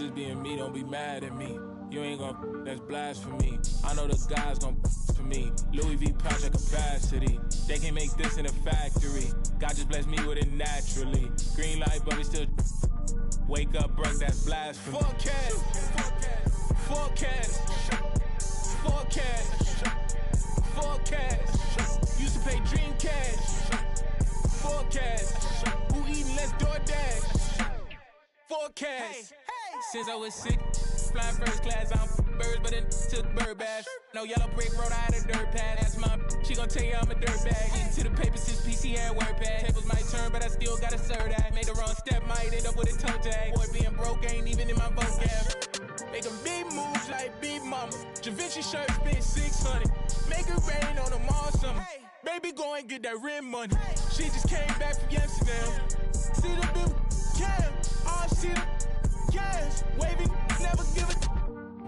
just being me, don't be mad at me. You ain't gon' that's blasphemy. I know the guys gon' for me. Louis V pouch at capacity. They can make this in a factory. God just blessed me with it naturally. Green light, but we still wake up broke, that's blasphemy. Forecast, forecast, forecast, forecast. Used to pay dream cash. Forecast. Who eating less DoorDash? Forecast. Since I was 6, flying first class, I'm birds, but it took bird bash. No yellow brick road, I had a dirt pad. That's my, she gon' tell you I'm a dirt bag. Into the paper since PC had WordPad. Tables might turn, but I still gotta serve that. Made the wrong step, might end up with a toe tag. Boy, being broke ain't even in my vocab. Making big moves like Big Mama. Javinci shirt spent 600. Make it rain on them all summer. Baby, go and get that rent money. She just came back from Amsterdam. See the big cam, all see the cash. Waving, never give it.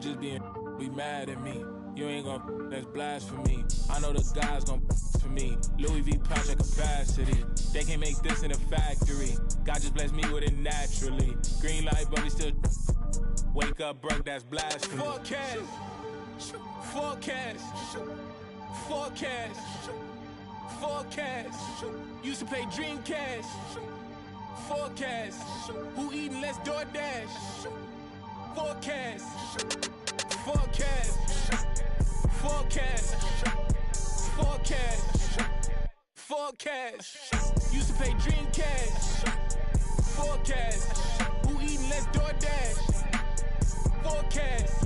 Just being be mad at me. You ain't gon' that's blasphemy. I know the guys gon' for me. Louis V pouch at capacity. They can make this in a factory. God just blessed me with it naturally. Green light, but we still wake up broke, that's blasphemy. Forecast, forecast, forecast, forecast. Used to pay dream cash. Forecast. Who eating less DoorDash? Forecast. Forecast. Forecast. Forecast. Forecast. Used to pay dream cash. Forecast. Who eating less DoorDash? Forecast.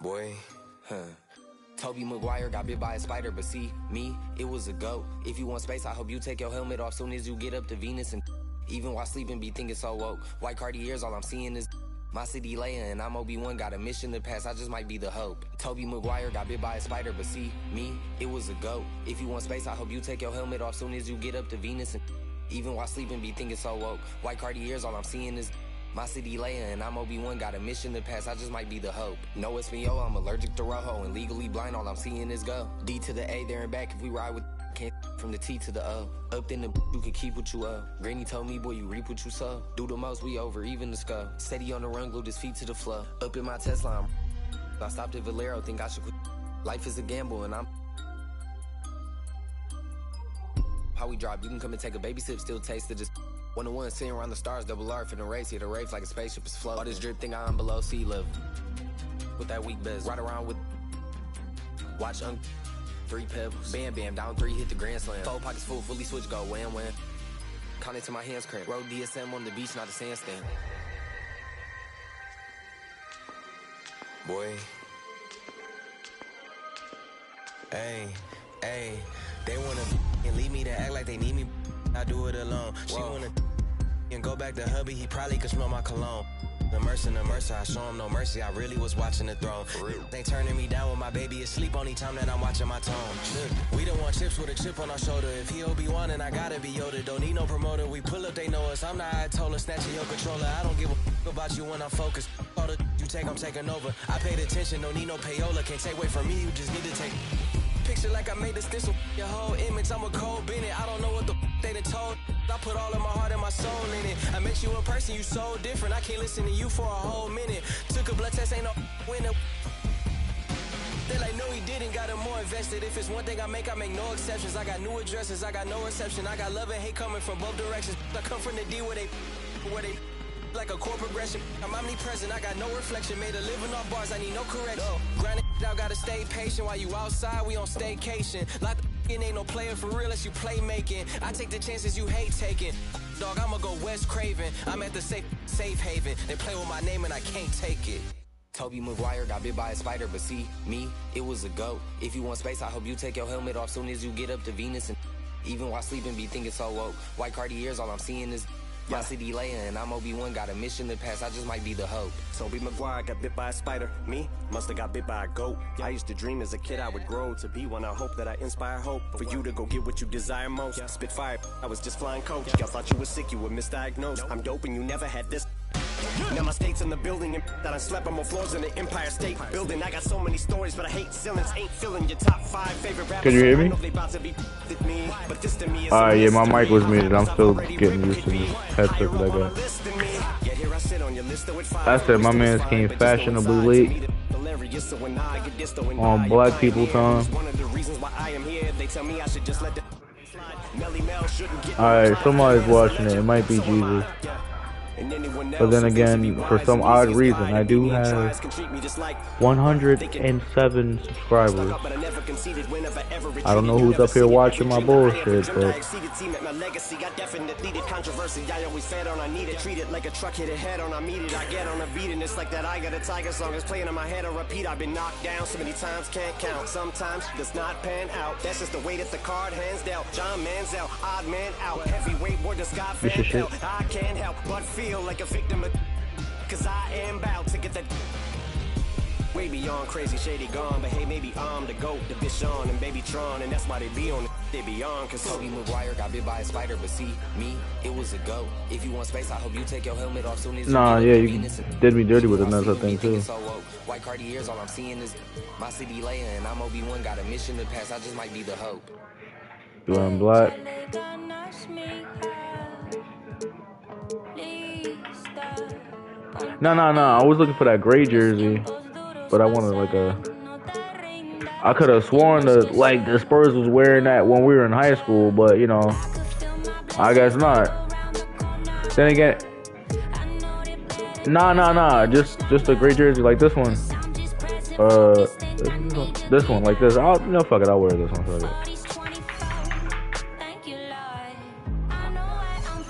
Boy, Tobey Maguire got bit by a spider, but see, me, it was a goat. If you want space, I hope you take your helmet off soon as you get up to Venus. And even while sleeping, be thinking so woke. White Cartiers, all I'm seeing is my city Leia, and I'm Obi-Wan, got a mission to pass, I just might be the hope. Tobey Maguire got bit by a spider, but see, me, it was a goat. If you want space, I hope you take your helmet off soon as you get up to Venus. And even while sleeping, be thinking so woke. White Cartiers, all I'm seeing is my city Leia, and I'm Obi-Wan, got a mission to pass, I just might be the hope. No Espanol, I'm allergic to Rojo, and legally blind, all I'm seeing is go. D to the A, there and back, if we ride with can't from the T to the O. Up in the you can keep what you owe. Granny told me, boy, you reap what you sow. Do the most, we over, even the skull. Steady on the run, glued his feet to the floor. Up in my Tesla, I stopped at Valero, think I should quit. Life is a gamble, and I'm how we drop, you can come and take a baby sip, still taste it, just 1-on-1, sitting around the stars, double R, finna race, hit a race like a spaceship is floating. All this drip thing I'm below sea level. With that weak best, ride around with, watch 3 pebbles, bam bam, down 3, hit the grand slam. 4 pockets full, fully switch, go wham wham. Count it to my hands cramp, road DSM on the beach, not a sandstand. Boy. Hey, they wanna and leave me to act like they need me. I do it alone. She wanna and go back to hubby, he probably could smell my cologne. The mercy, I show him no mercy, I really was watching the throne. For real. They turning me down when my baby is asleep, only time that I'm watching my tone. Look, we don't want chips with a chip on our shoulder. If he Obi-Wan and I gotta be Yoda, don't need no promoter. We pull up, they know us. I'm the Ayatollah, snatching your controller. I don't give a about you when I'm focused. All the you take, I'm taking over. I paid attention, don't need no payola. Can't take away from me, you just need to take picture like I made a stencil. Your whole image, I'm a cold Bennett. I don't know what the they done told. I put all of my heart and my soul in it. I met you in person, you so different. I can't listen to you for a whole minute. Took a blood test, ain't no winner. They like, no, he didn't, got him more invested. If it's one thing I make no exceptions. I got new addresses, I got no reception. I got love and hate coming from both directions. I come from the D where they like a core progression. I'm omnipresent, I got no reflection. Made a living off bars, I need no correction. Grinding out, gotta stay patient. While you outside, we on staycation. Like ain't no player for real unless you play making. I take the chances you hate taking. Dog, I'ma go West Craven. I'm at the safe haven. They play with my name and I can't take it. Toby Maguire got bit by a spider, but see, me, it was a goat. If you want space, I hope you take your helmet off soon as you get up to Venus. And even while sleeping, be thinking so woke. White Cartiers, all I'm seeing is my city Leia, and I'm Obi-Wan, got a mission to pass, I just might be the hope. Toby Maguire got bit by a spider. Me, musta got bit by a goat. I used to dream as a kid I would grow to be one. I hope that I inspire hope for you to go get what you desire most. Spit fire, I was just flying coach. Y'all thought you were sick, you were misdiagnosed. I'm dope and you never had this. Now my state's in the building and that I slept on more floors in the Empire State Building. I got so many stories, but I hate ceilings. Ain't filling your top 5 favorite rappers. Can you hear me? Alright, yeah, my mic was muted. I'm still getting used to this headset that I got. I said my man's came fashionably late on Black People Time. Alright, somebody's watching it. It might be Jesus. But then again, for some odd reason, I do have 107 subscribers. I don't know who's up here watching my bullshit, but sometimes does not pan out. That's just the way that the card hands dealt. John Manziel, odd man out. Heavyweight word to Scott Van Pelt. I can't help but feel like a victim of, cause I am about to get that way beyond crazy shady gone. But hey, maybe I'm the GOAT, the bitch on and baby Tron, and that's why they be on they be on. Cause Toby Maguire got bit by a spider, but see, me, it was a goat. If you want space, I hope you take your helmet off soon as nah, yeah, you did me dirty with another thing too. White Cartiers, all I'm seeing is my city Leia, and I'm Obi-Wan, got a mission to pass, I just might be the hope. You wearing black? No, I was looking for that gray jersey, but I wanted like a. I could have sworn that like the Spurs was wearing that when we were in high school, but you know, I guess not. Then again, nah, just a gray jersey like this one. This one like this. Fuck it, I'll wear this one. Fuck it.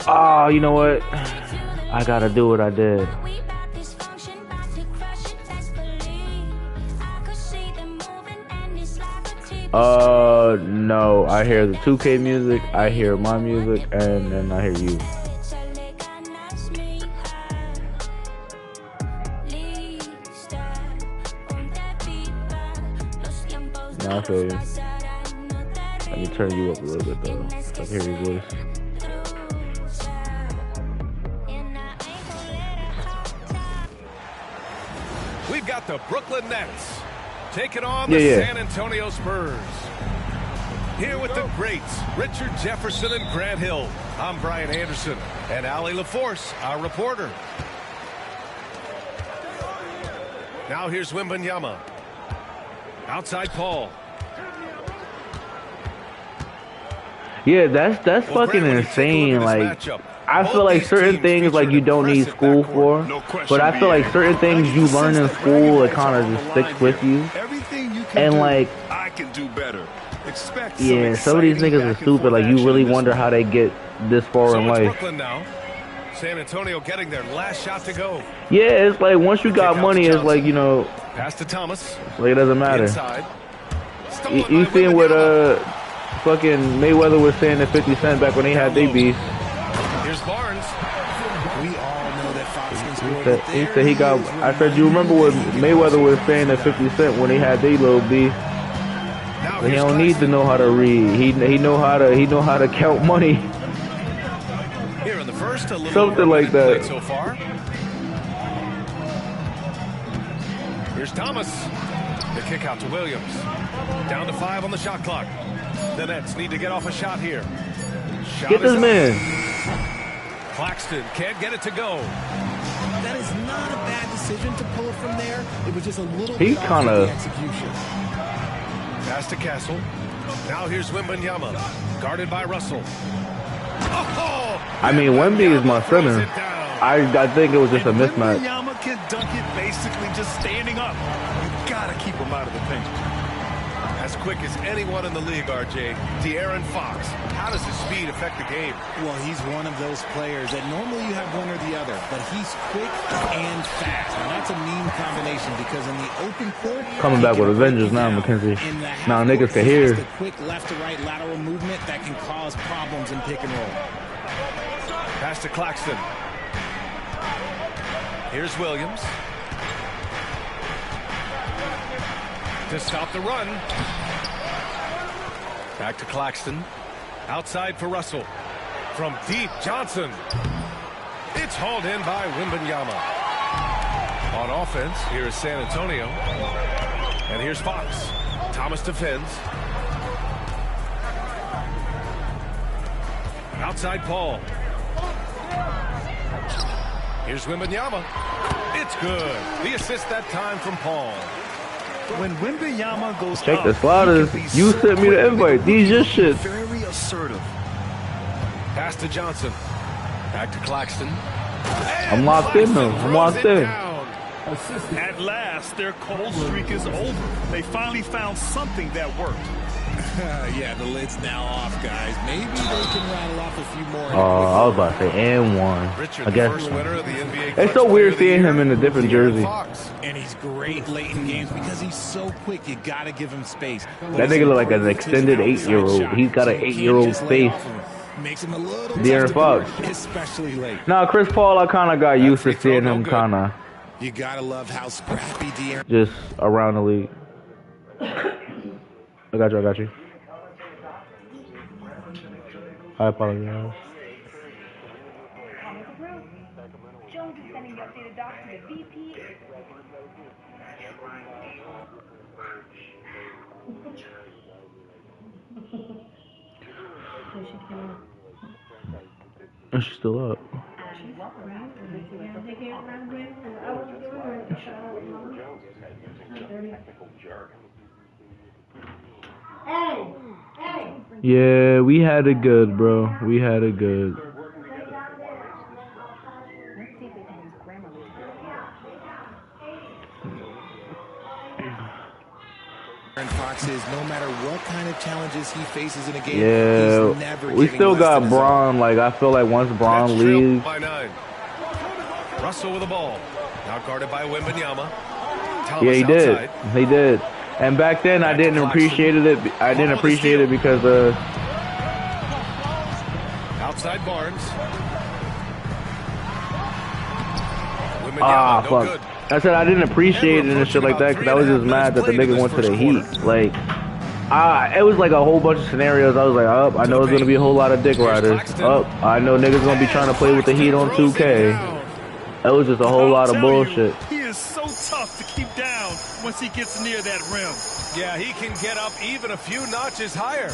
Oh, you know what? I gotta do what I did. No, I hear the 2K music, I hear my music, and then I hear you. No, I feel you. Let me turn you up a little bit though, so I can hear your voice. We've got the Brooklyn Nets taking on the San Antonio Spurs. Here with the greats, Richard Jefferson and Grant Hill. I'm Brian Anderson, and Ali LaForce, our reporter. Now here's Wembanyama. Outside Paul. Yeah, that's fucking insane. Like, I feel like certain things like you don't need school for, but I feel like certain things you learn in school, it kind of just sticks with you. And like, I can do better. Yeah, some of these niggas are stupid. Like, you really wonder how they get this far in life. Brooklyn now. San Antonio getting their last shot to go. Yeah, it's like once you got money, it's like, you know, pass to Thomas. Like, it doesn't matter. You seen what fucking Mayweather was saying to 50 Cent back when they had their beef. Here's Barnes. We all know that Fox he said he got. I said, you remember what Mayweather was saying to 50 Cent when they had their little beef? He don't need to know how to read. He know how to count money. Here in the first, a little something like that. So far. Here's Thomas. The kick out to Williams. Down to 5 on the shot clock. The Nets need to get off a shot here. Get this man. Claxton can't get it to go. That is not a bad decision to pull it from there. It was just a little bit off the execution. Pass to Castle. Now here's Wembanyama, guarded by Russell. I mean, Wemby is my center. I think it was just a mismatch. Wembanyama can dunk it basically just standing up. You gotta keep him out of the paint. As quick as anyone in the league, RJ. De'Aaron Fox. How does his speed affect the game? Well, he's one of those players that normally you have one or the other, but he's quick and fast. And that's a mean combination because in the open court, coming back with Avengers now, Mackenzie. Now niggas can hear. The quick left to right lateral movement that can cause problems in pick and roll. Pass to Claxton. Here's Williams. To stop the run. Back to Claxton. Outside for Russell. From deep, Johnson. It's hauled in by Wembanyama. On offense, here is San Antonio. And here's Fox. Thomas defends. Outside Paul. Here's Wembanyama. It's good. The assist that time from Paul. When Wembanyama goes check up, the sliders. You sent me the invite. These your shit. Very assertive. Pass to Johnson. Back to Claxton. I'm locked in though. I'm locked in. At last, their cold streak is over. They finally found something that worked. Yeah, the lid's now off, guys. Maybe they can rattle off a few more. I was about to say, and one. Richard, I guess. first winner of the NBA it's so weird seeing him in a different jersey. And he's great late in games because he's so quick. You got to give him space. That nigga look like an extended 8-year-old. He's got an 8-year-old face. Makes him a little De'Aaron Fox. Especially late. Now, Chris Paul, I kind of got used to seeing him kind of. You got to love how scrappy De'Aaron. Just around the league. I got you. I apologize. Jones is sending the updated docs to the VP. And she's still up. Yeah, we had it good, bro. We had it good. Fox is no matter what kind of challenges he faces in a game. Yeah, he's never we still got Braun. Like I feel like once Braun leaves. By 9. Russell with the ball. Now guarded by Wembanyama. Yeah, he did. He did. And back then, I didn't appreciate it. I didn't appreciate it because outside Barnes. Fuck. I said I didn't appreciate it and shit like that because I was just mad that the nigga went to the Heat. Like, it was like a whole bunch of scenarios. I was like, I know it's gonna be a whole lot of dick riders. I know niggas gonna be trying to play with the Heat on 2K. That was just a whole lot of bullshit. He is so tough to keep down once he gets near that rim. Yeah, he can get up even a few notches higher.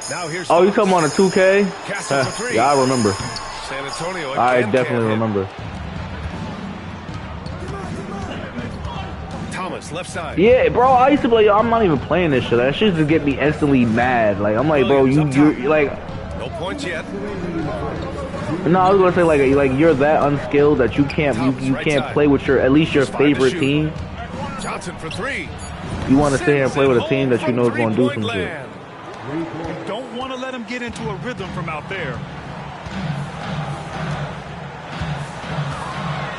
Now here's you talking on a 2K? Yeah, I remember. San Antonio. I definitely remember. Thomas, left side. Yeah, bro, I used to be like, I'm not even playing this shit. That shit just get me instantly mad. Like, I'm like, bro, you like. No points yet. No, I was gonna say like you're that unskilled that you can't play with at least your favorite team. Johnson for 3. You want to stay here and play with a team that you know is gonna do some shit. You don't want to let him get into a rhythm from out there.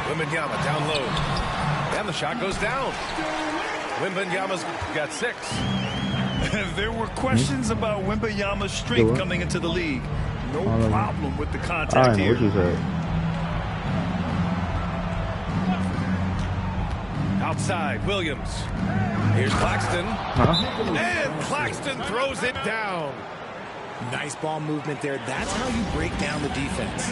Wembanyama down low. And the shot goes down. Wembanyama's got 6. There were questions about Wembanyama's strength coming into the league. No problem with the contact here. What you said? Outside, Williams. Here's Claxton. And Claxton throws it down. Nice ball movement there. That's how you break down the defense.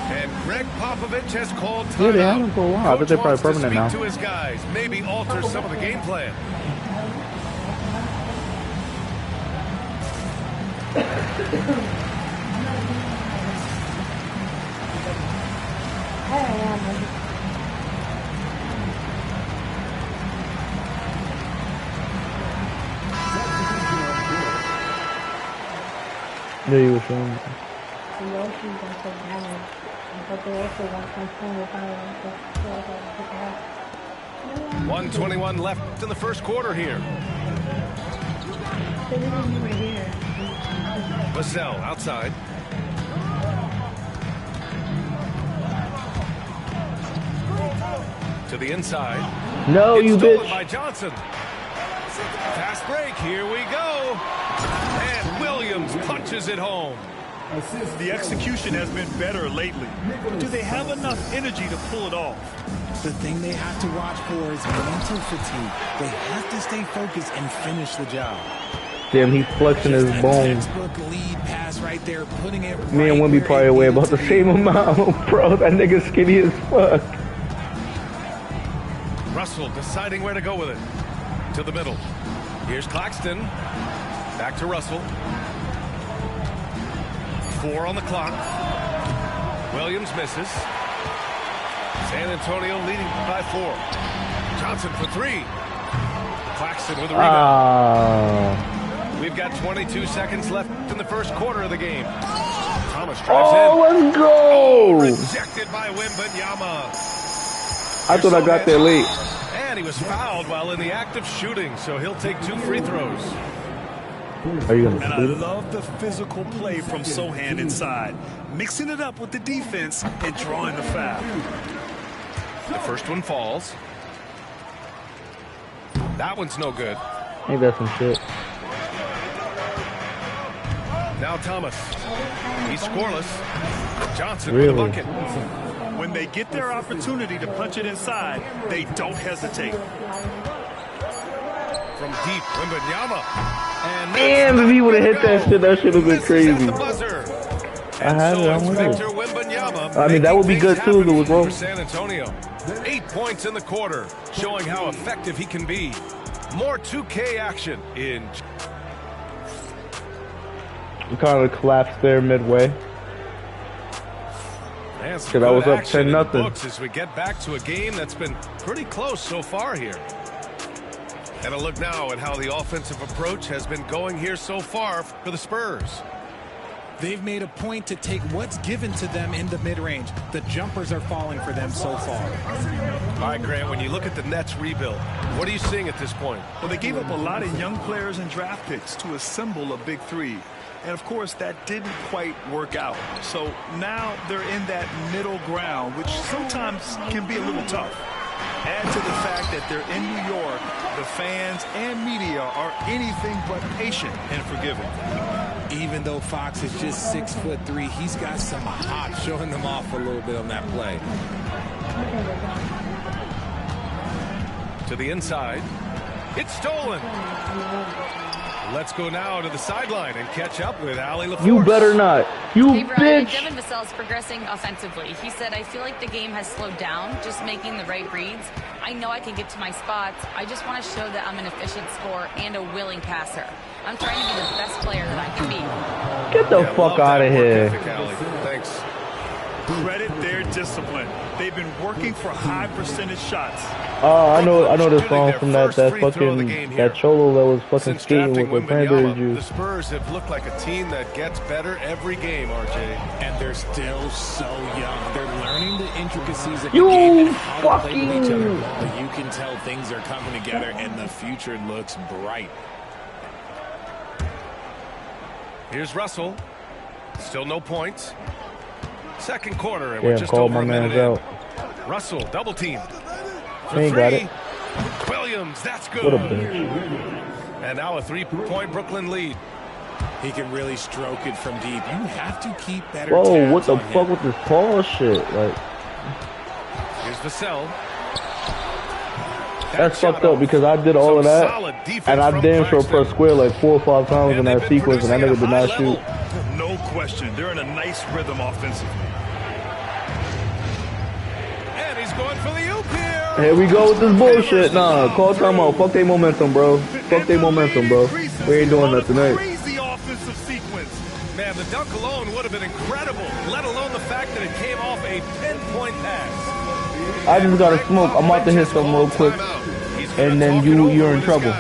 And Greg Popovich has called timeout. Yeah, they had him for a while. I bet they're probably permanent now. To his guys, maybe alter some of the game plan. Yeah, you were showing me. 1:21 left in the first quarter here. Vassell outside. To the inside. No, it's you bitch. By Johnson. Fast break. Here we go. And Williams punches it home. The execution has been better lately. But do they have enough energy to pull it off? The thing they have to watch for is mental fatigue. They have to stay focused and finish the job. Damn, he's flexing his bones. Lead pass right there, putting it Me and Wimby probably weigh about the same amount, bro. That nigga's skinny as fuck. Russell deciding where to go with it. To the middle. Here's Claxton. Back to Russell. 4 on the clock. Williams misses. San Antonio leading by 4. Johnson for 3. Claxton with a rebound. We've got 22 seconds left in the first quarter of the game. Thomas drives in. Let's go! Rejected by Wembanyama. I thought I got there late. And he was fouled while in the act of shooting, so he'll take 2 free throws. Are you gonna and I love the physical play from Sochan inside, mixing it up with the defense and drawing the foul. The first one falls. That one's no good. Ain't that some shit? Now Thomas. He's scoreless. Johnson really? with a bucket. When they get their opportunity to punch it inside, they don't hesitate. From deep, Wembanyama. Damn, if he would have hit that shit would have been crazy. I had it, I'm with it. I mean, that would be good too if it was wrong. For San Antonio. 8 points in the quarter, showing how effective he can be. More 2K action in. We kind of collapsed there midway. Because I was up 10-0. As we get back to a game that's been pretty close so far here. And a look now at how the offensive approach has been going here so far for the Spurs. They've made a point to take what's given to them in the mid-range. The jumpers are falling for them so far. All right, Grant, when you look at the Nets rebuild, what are you seeing at this point? Well, they gave up a lot of young players and draft picks to assemble a big 3. And, of course, that didn't quite work out. So now they're in that middle ground, which sometimes can be a little tough. Add to the fact that they're in New York, the fans and media are anything but patient and forgiving. Even though Fox is just 6'3", he's got some hop showing them off a little bit on that play. To the inside. It's stolen. Let's go now to the sideline and catch up with Allie LaForce. You better not. You hey, Brian, bitch. Devin Vassell is progressing offensively. He said, I feel like the game has slowed down, just making the right reads. I know I can get to my spots. I just want to show that I'm an efficient scorer and a willing passer. I'm trying to be the best player that I can be. Get the fuck out of here. Thanks. Credit their discipline. They've been working for high percentage shots. I know this song from that fucking that Cholo that was fucking skating with the cranberry juice. The Spurs have looked like a team that gets better every game, RJ. And they're still so young. They're learning the intricacies of the You game and how to play fucking- with each other. But you can tell things are coming together and the future looks bright. Here's Russell. Still no points. Second quarter, and Yeah, we're just call over my a minute man's in. out. Russell, double team. He ain't got it. Williams, that's good. What a bitch. And now a 3-point Brooklyn lead. He can really stroke it from deep. You have to keep better Bro, tabs what the on fuck him. with this Paul shit? Like, Here's Vassell. that's fucked up because I did all of that, and I damn sure pressed square like 4 or 5 times in that sequence, and that nigga did not shoot. No question. They're in a nice rhythm offensively. And he's going for the oop here. Here we go with this bullshit. Nah, call timeout. Fuck they momentum, bro. Fuck they momentum, bro. We ain't doing that tonight. Crazy offensive sequence. Man, the dunk alone would have been incredible, let alone the fact that it came off a 10-point pass. I just gotta smoke. I'm about to hit something real quick, and then you're in trouble.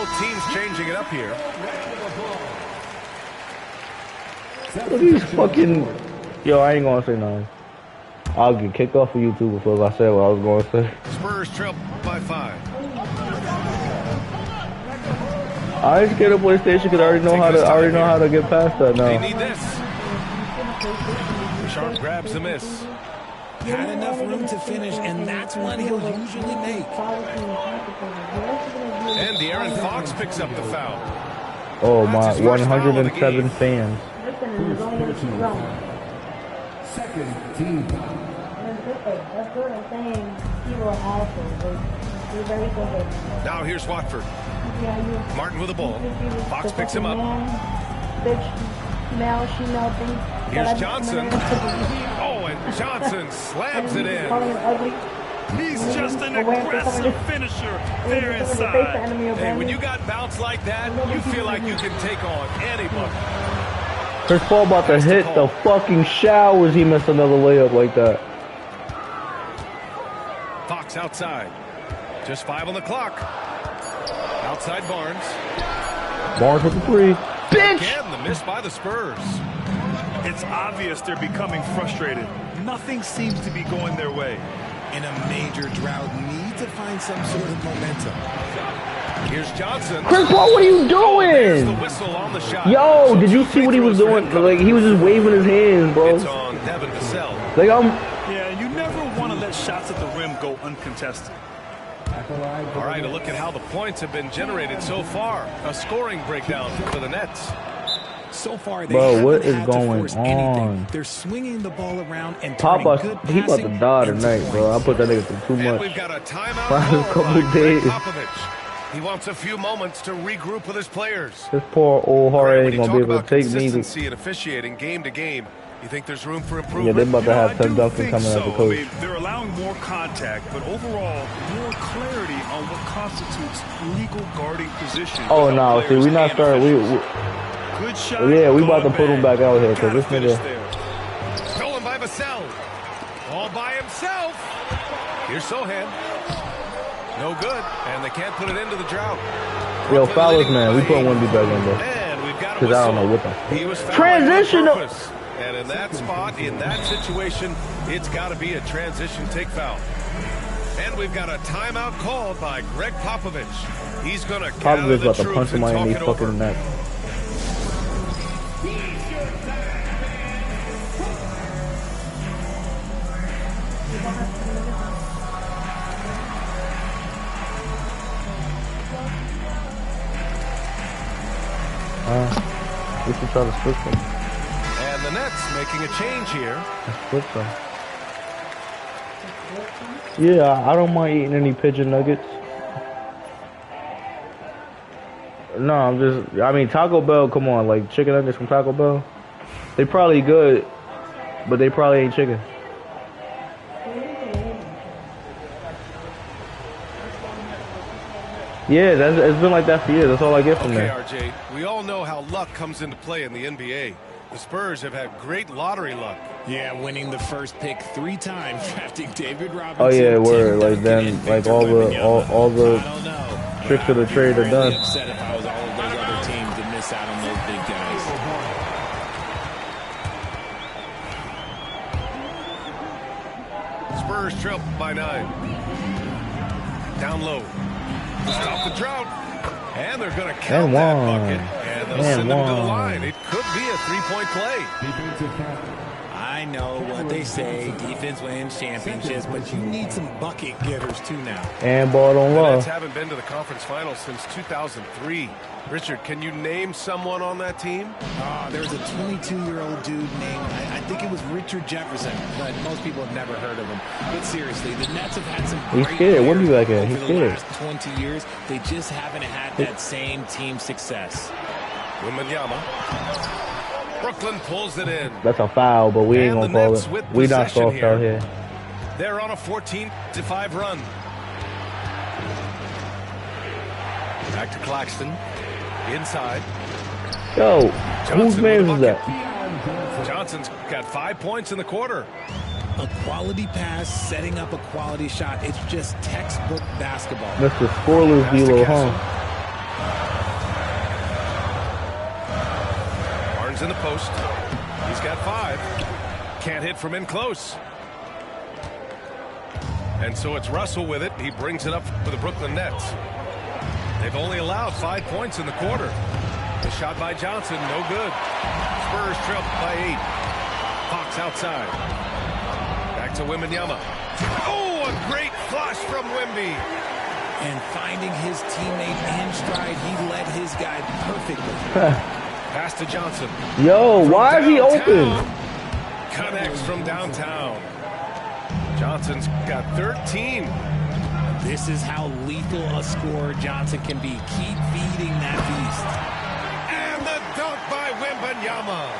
Both teams changing it up here. Look at these fucking... Yo, I ain't gonna say nothing. I'll get kicked off of YouTube before I said what I was gonna say. Spurs trail by 5. I just get a PlayStation because I already know how to get past that now. They need this. Sharp grabs the miss. Had enough room to finish, and that's one he'll usually make. And De'Aaron Fox picks up the foul. Oh my, 107 fans. Second team. That's good. I'm saying people are awful. They're very good. Now here's Watford. Martin with the ball. Fox picks him up. Here's Johnson. Oh, and Johnson slams it in. He's just an aggressive finisher there inside. Hey, when you got bounce like that, you feel like you can take on anybody. Chris Paul about to hit the fucking showers. He missed another layup like that. Fox outside. Just 5 on the clock. Outside Barnes. Barnes with the 3. Bitch! Again, the miss by the Spurs. It's obvious they're becoming frustrated. Nothing seems to be going their way. In a major drought, need to find some sort of momentum. Here's Johnson. Chris Paul, what are you doing? The whistle on the shot. Yo, did you see what he was doing? Like, he was just waving his hands, bro. It's on Devin Vassell. Like, Yeah, you never want to let shots at the rim go uncontested. All right, a look at how the points have been generated so far. A scoring breakdown for the Nets. So far, they what is had to going force on? anything. They're swinging the ball around and Papa, turning good he about to passing die into tonight, bro. I points. put that nigga through too And much. we've got a timeout Last call couple by Greg days. Popovich. He wants a few moments to regroup with his players. This poor old hard When ain't you gonna talk be able about to take me. consistency and officiating game to game, you think there's room for improvement? Yeah, they about to have I Tim do Duncan think coming as so. the coach. I mean, they're allowing more contact, but overall, more clarity on what constitutes legal guarding position. Oh no, see, we not starting. Good shot. Yeah, we about to going put him back out here because Gotta this finish nigga. there. Stolen by Vassell. All by himself. Here's Sohan. No good, and they can't put it into the drought. Yo, fellas, man, we put Wemby back in there. And we've got a Because I don't know whistle. what the He was fouled transition. on purpose. And in that spot, in that situation, it's got to be a transition take foul. And we've got a timeout called by Greg Popovich. He's going to gather Popovich the about to troops punch and somebody talk in it the over. fucking neck. We should try to split them. And the Nets making a change here. Split them. Yeah, I don't mind eating any pigeon nuggets. No, I mean, Taco Bell, come on, like chicken nuggets from Taco Bell. They probably good, but they probably ain't chicken. Yeah, it's been like that for years. That's all I get from there. Okay, RJ, we all know how luck comes into play in the NBA. The Spurs have had great lottery luck. Yeah, winning the first pick 3 times, drafting David Robinson. Oh yeah, word. Tim Like Duncan, then, and like Victor all Wembanyama. the I don't know. tricks of the trade are I'd be done. really upset if I was all of those other teams to miss out on those big guys. Spurs trail by 9. Down low. Stop the drought. And they're going to count And that one. bucket. And they'll And send them to the one. line. It could be a three-point play. I know what they say, defense wins championships, but you need some bucket getters too now. And ball on The Nets low. haven't been to the conference finals since 2003. Richard, can you name someone on that team? There's a 22-year-old dude named, I think it was Richard Jefferson, but most people have never heard of him. But seriously, the Nets have had some He's great scared. What do you players like? over He's the scared. last 20 years. They just haven't had that same team success. Wembanyama. Brooklyn pulls it in. That's a foul, but we ain't And gonna the call Nets it. with We not possession soft out here. They're on a 14-5 run. Back to Claxton. Inside. Yo, Johnson whose man with is a that? bucket. Johnson's got 5 points in the quarter. A quality pass, setting up a quality shot. It's just textbook basketball. Mr. Scoreless Pass to D-Lo, Castle. huh? in the post. He's got 5. Can't hit from in close. And so it's Russell with it. He brings it up for the Brooklyn Nets. They've only allowed 5 points in the quarter. The shot by Johnson, no good. Spurs trail by 8. Fox outside. Back to Wembanyama. Oh, a great flush from Wemby. And finding his teammate in stride, he led his guy perfectly. Pass to Johnson. Yo, why is he open? Connects from downtown. Johnson's got 13. This is how lethal a scorer Johnson can be. Keep feeding that beast. And the dunk by Wembanyama.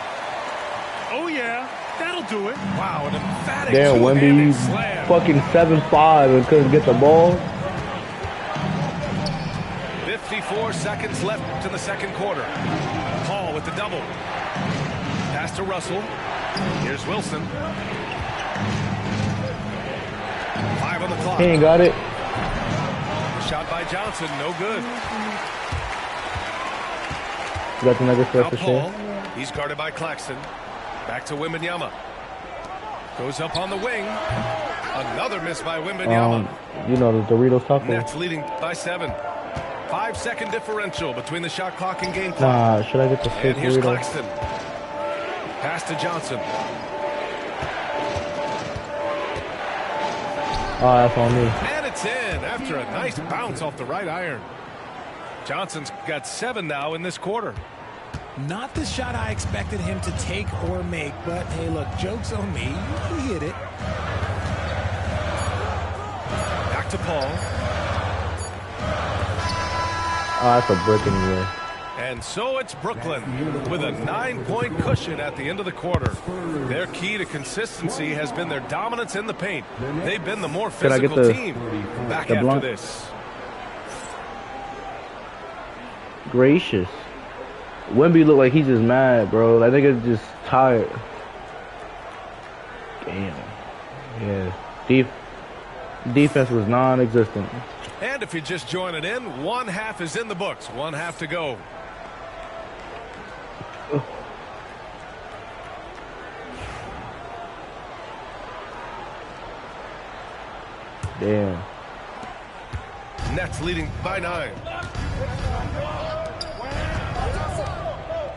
Oh, yeah. That'll do it. Wow, an emphatic damn, Wemby fucking 7'5" and couldn't get the ball. 54 seconds left to the second quarter. Paul with the double. Pass to Russell. Here's Wilson. 5 on the clock. He ain't got it. Shot by Johnson, no good. Got the Nuggets left to Paul. He's guarded by Claxton. Back to Wembanyama. Goes up on the wing. Another miss by Wembanyama. You know, the Doritos taco. Nets leading by 7. 5-second differential between the shot clock and game clock. Nah, should I get the And here's Doritos? Claxton. Pass to Johnson. Oh, that's on me. And it's in after a nice bounce off the right iron. Johnson's got 7 now in this quarter. Not the shot I expected him to take or make, but hey, look, joke's on me. He hit it. Back to Paul. Oh, that's a brick in the air. And so it's Brooklyn with a 9-point cushion at the end of the quarter. Their key to consistency has been their dominance in the paint. They've been the more physical team. Back after this. Gracious. Wemby look like he's just mad, bro. That nigga's just tired. Damn. Yeah. Defense was non-existent. And if you're just joining in, 1 half is in the books. 1 half to go. Damn. Nets leading by 9.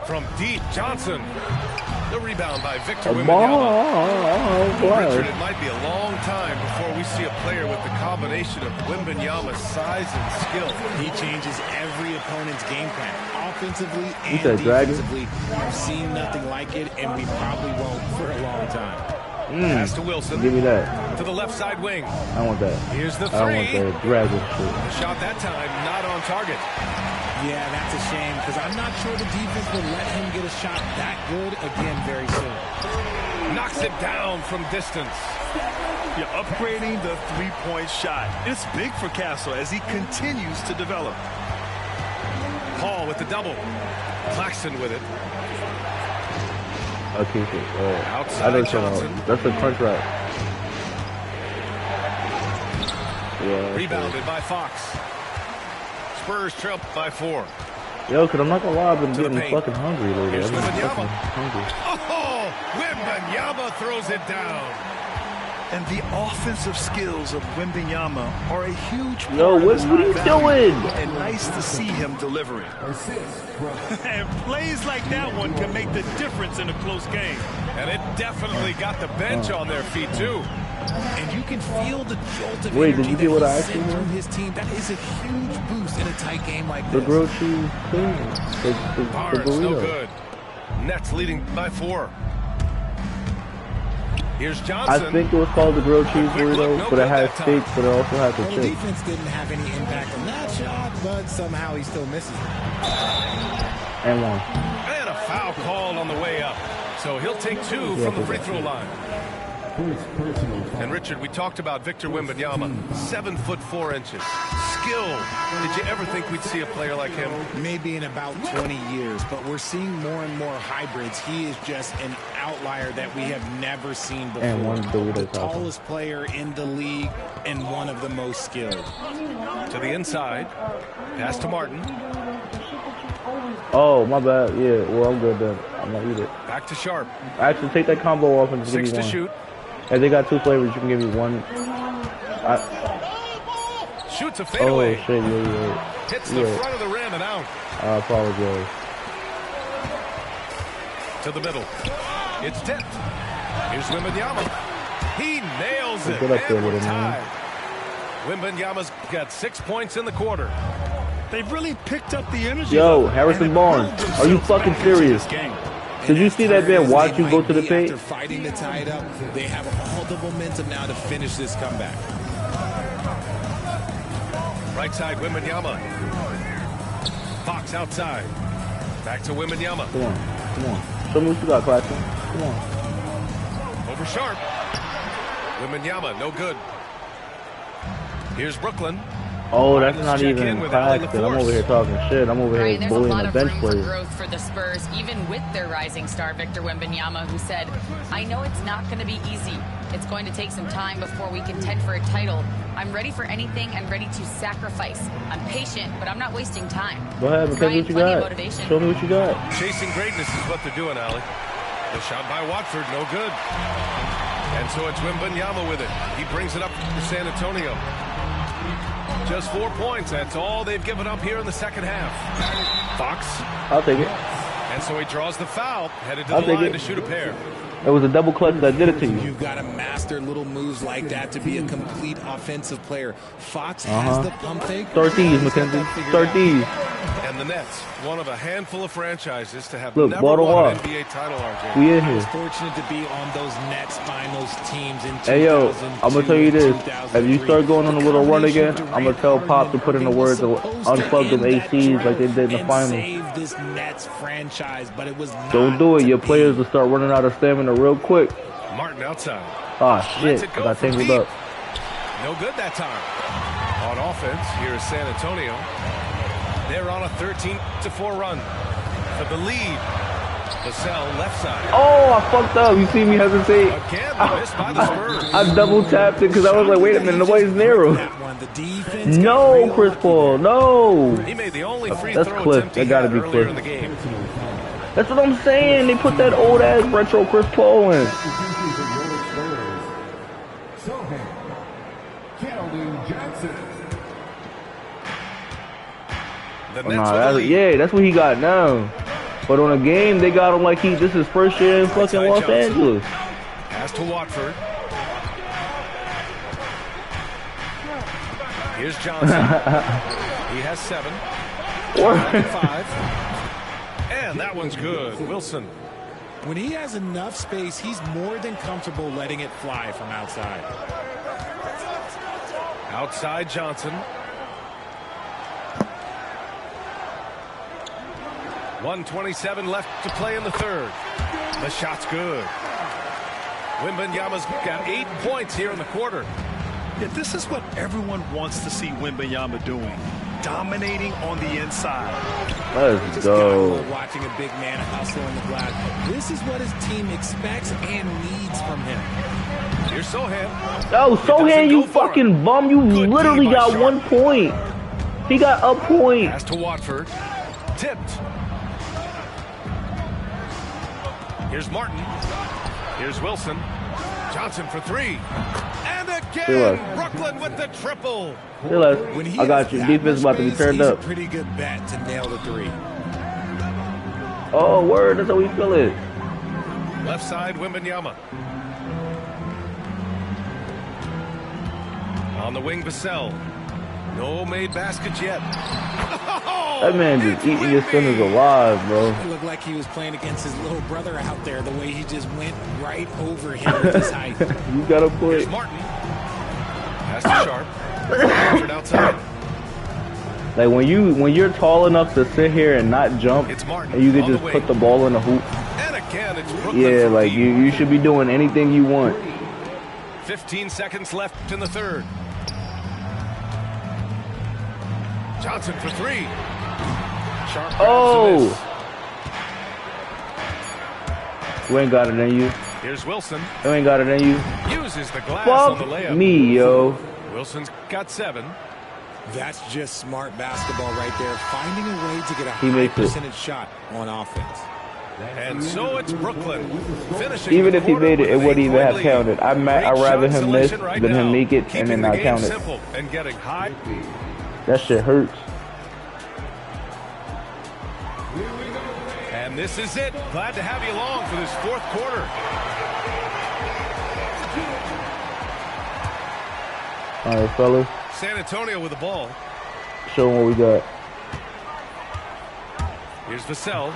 From deep, Johnson. The rebound by Victor Wembanyama. Richard, it might be a long time before we see a player with the combination of Wembanyama's size and skill. He changes every opponent's game plan, offensively and defensively. We've seen nothing like it, and we probably won't for a long time. Pass to Wilson. Give me that. To the left side wing. I want that. Here's the 3. I want that dragon shit. Shot that time, not on target. Yeah, that's a shame because I'm not sure the defense would let him get a shot that good again very soon. Knocks it down from distance. You're upgrading the three-point shot. It's big for Castle as he continues to develop. Paul with the double. Claxton with it. Okay, outside I know Johnson. That's a crunch wrap. Yeah. Rebounded by Fox. Spurs trail by 4. Yo, cause I'm not gonna lie, I've been getting fucking hungry lately. Here's I've been Wembanyama. hungry. Oh, Wembanyama throws it down. And the offensive skills of Wembanyama are a huge part Yo, of what his are you doing? And nice to see him delivering. And plays like that one can make the difference in a close game. And it definitely got the bench on their feet, too. And you can feel the jolt of Wait, energy did you get what I asked sent you? through his team. That is a huge boost in a tight game like The this. grilled cheese thing. The Barnes, burrito. no good. Nets leading by 4. Here's Johnson. I think it was called the grilled cheese burrito, no but it good had that steak, time. but it also had the Well, the chips. defense didn't have any impact on that shot, but somehow he still misses it. And one. And a foul called on the way up. So he'll take 2 from the free throw line. And Richard, we talked about Victor Wembanyama, 7'4". Skill. Did you ever think we'd see a player like him? Maybe in about 20 years, but we're seeing more and more hybrids. He is just an outlier that we have never seen before. And one Dorito the taco. tallest player in the league and one of the most skilled. To the inside. Pass to Martin. Oh, my bad. Yeah, well, I'm good then. I'm gonna eat it. Back to Sharp. Actually, take that combo off and just give me one. 6 to shoot. Hey, they got 2 flavors. You can give me one. Shoots a fadeaway. Oh, shit. Yeah. Hits the front of the rim and out. I apologize. To the middle. It's tipped. Here's Wembanyama. He nails it. Get up there and with we're it, man. tied. Wembanyama's got 6 points in the quarter. They've really picked up the energy. Yo, Harrison Barnes, are you fucking serious? Did you see that man watch you go to the paint? After fighting to tie it up, they have all the momentum now to finish this comeback. Right side, Wembanyama. Fox outside. Back to Wembanyama. Come on. Show me what you got, Claxton. Come on. Over Sharp. Wembanyama, no good. Here's Brooklyn. Oh, that's not even Claxton. I'm over here talking shit. I'm over here bullying the bench There's a lot of room for players. growth for the Spurs, even with their rising star, Victor Wembanyama, who said, I know it's not going to be easy. It's going to take some time before we contend for a title. I'm ready for anything and ready to sacrifice. I'm patient, but I'm not wasting time. Go ahead, because what you got? Show me what you got. Chasing greatness is what they're doing, Alec. The shot by Watford, no good. And so it's Wembanyama with it. He brings it up for San Antonio. Just 4 points. That's all they've given up here in the second half. Fox. I'll take it. And so he draws the foul, headed to the line to shoot a pair. It was a double clutch that did it to you. You've got to master little moves like that to be a complete offensive player. Fox has the pump fake. Start these, Mackenzie. Start these. And the Nets, one of a handful of franchises to have Look, never bottle won an up. NBA title, RJ. We in I was here. fortunate to be on those Nets finals teams in 2002. Hey, yo, I'm going to tell you this. If you start going on a little run again, I'm going to tell Pop to put in the words to unplug them ACs like they did in the finals. Save this Nets franchise, but it was not Don't do it. Your to players be. will start running out of stamina real quick. Martin outside. Ah, shit. Lets it I go got from tangled deep. up. No good that time. On offense, here is San Antonio. They're on a 13-4 run for the lead. Vassell left side. Oh, I fucked up. You see me hesitate? Again, missed by the Spurs. I double tapped it because I was like, wait a minute, nobody's narrow. No, Chris Paul, no. He made the only free That's throw Cliff. attempt he That gotta had be earlier Cliff. in the game. That's what I'm saying. They put that old ass retro Chris Paul in. That's what he got now. But on a game, they got him like this is his first year in fucking Los Angeles. Pass to Watford. Here's Johnson. He has 7. 5. And that one's good. Wilson. When he has enough space, he's more than comfortable letting it fly from outside. Outside Johnson. 1:27 left to play in the third. The shot's good. Wembanyama's got 8 points here in the quarter. Yeah, this is what everyone wants to see Wembanyama doing. Dominating on the inside. Let's Just go. watching a big man hustle in the glass. This is what his team expects and needs from him. Here's Sohan. Oh, Sohan, you fucking bum. You literally got 1 point. He got a point. Pass to Watford. Tipped. Here's Martin. Here's Wilson. Johnson for 3. And again, Brooklyn with the triple. I got you. Defense about to be turned up. He's a pretty good bet to nail the 3. Oh, word. That's how we feel it. Left side, Wembanyama. On the wing, Vassell. No made baskets yet. That man just eating his centers alive, bro. It looked like he was playing against his little brother out there, the way he just went right over him with his height. You gotta put. Here's Martin. Pass to Sharp. Watford outside. Like when you're tall enough to sit here and not jump, It's Martin and you can on the just wing. put the ball in the hoop. And again, it's Brooklyn. Yeah, from like deep. you should be doing anything you want. 15 seconds left in the third. Johnson for 3. Sharp grabs Oh! the miss. You ain't got it in you. Here's Wilson. You ain't got it in you. Uses the glass on the Fuck layup. me, yo. Wilson's got 7. That's just smart basketball right there, finding a way to get a high percentage shot on offense. And so it's Brooklyn. Even if he made it, it wouldn't even have counted. I'd rather him miss than him make it and then not count it. And getting high. That shit hurts. And this is it. Glad to have you along for this fourth quarter. All right, fellas. San Antonio with the ball. Show them what we got. Here's Vassell.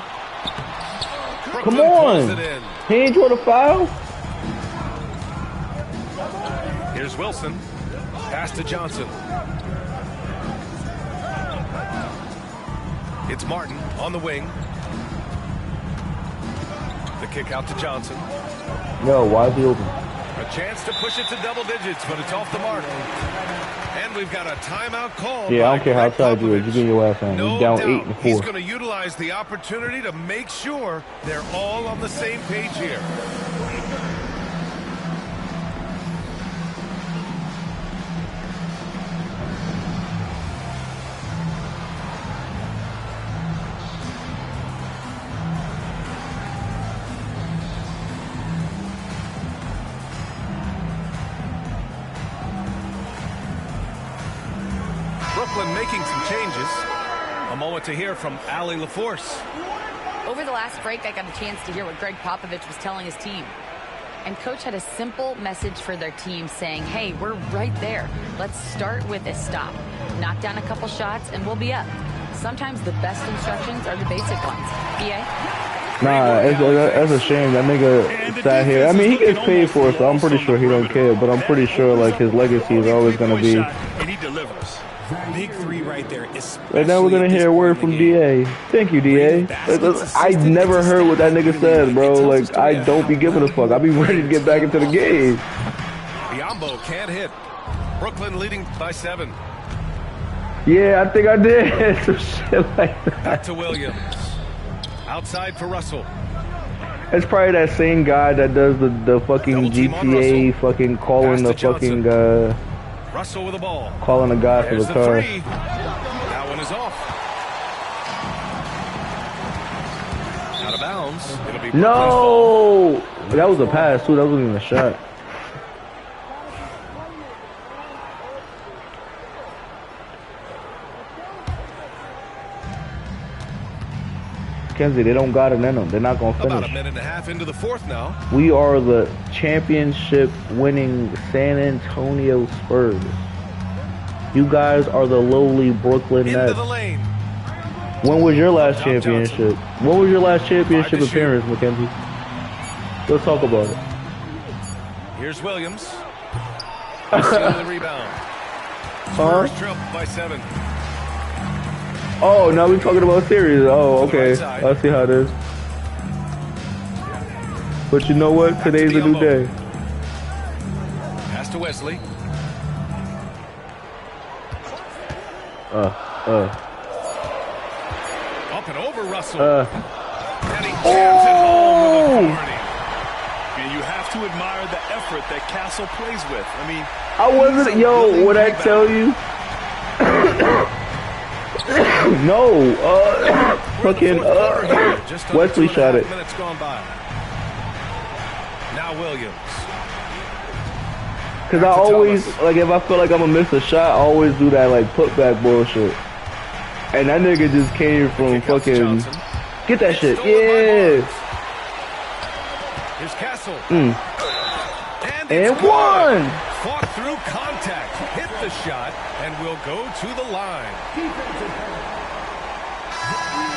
Come on. He ain't draw the foul. Here's Wilson. Pass to Johnson. It's Martin on the wing. The kick out to Johnson. No, why is he open? A chance to push it to double digits, but it's off the mark. And we've got a timeout call. Yeah, I don't care how tired you is. You get your ass on. You're down 8 and 4. He's going to utilize the opportunity to make sure they're all on the same page here. Brooklyn making some changes. A moment to hear from Allie LaForce. Over the last break, I got a chance to hear what Greg Popovich was telling his team. And Coach had a simple message for their team saying, hey, we're right there. Let's start with a stop. Knock down a couple shots and we'll be up. Sometimes the best instructions are the basic ones. BA? Nah, that's a shame. That nigga sat here. I mean, he gets paid for it, so I'm pretty sure he don't care. But I'm pretty sure, like, his legacy is always going to be... And he delivers. Big three right there. Right now we're going to hear a word from DA. Thank you, DA. I never heard what that nigga said, bro. Like, I don't be giving a fuck. I be ready to get back into the game. Biyombo can't hit. Brooklyn leading by 7. Yeah, I think I did. Some shit like that. Back to Williams. Outside for Russell. It's probably that same guy that does the fucking GTA fucking calling the fucking Russell with the ball. Calling a guy for the car. That one is off. Out of bounds. It'll be no! That was a pass too. That wasn't even a shot. Kenzie, they don't got it in them. They're not going to finish. About a minute and a half into the fourth now. We are the championship-winning San Antonio Spurs. You guys are the lowly Brooklyn Nets. Into the lane. When was your last championship? When was your last championship appearance, Mackenzie? Let's talk about it. Here's Williams. Stealing the rebound. Spurs trail by 7. Oh, now we're talking about series. Oh, okay. I see how it is. But you know what? Today's a new day. Pass to Wesley. Up and over Russell. And he jams it home with authority. And you have to admire the effort that Castle plays with. I mean, I wasn't. Yo, what I tell you? No, fucking Wesley shot it. Minutes gone by. Now Williams. Cause I always like if I feel like I'm gonna miss a shot, I always do that like putback bullshit. And that nigga just came from fucking get that shit. Yeah. Here's Castle. And one. Fought through contact, hit the shot, and will go to the line.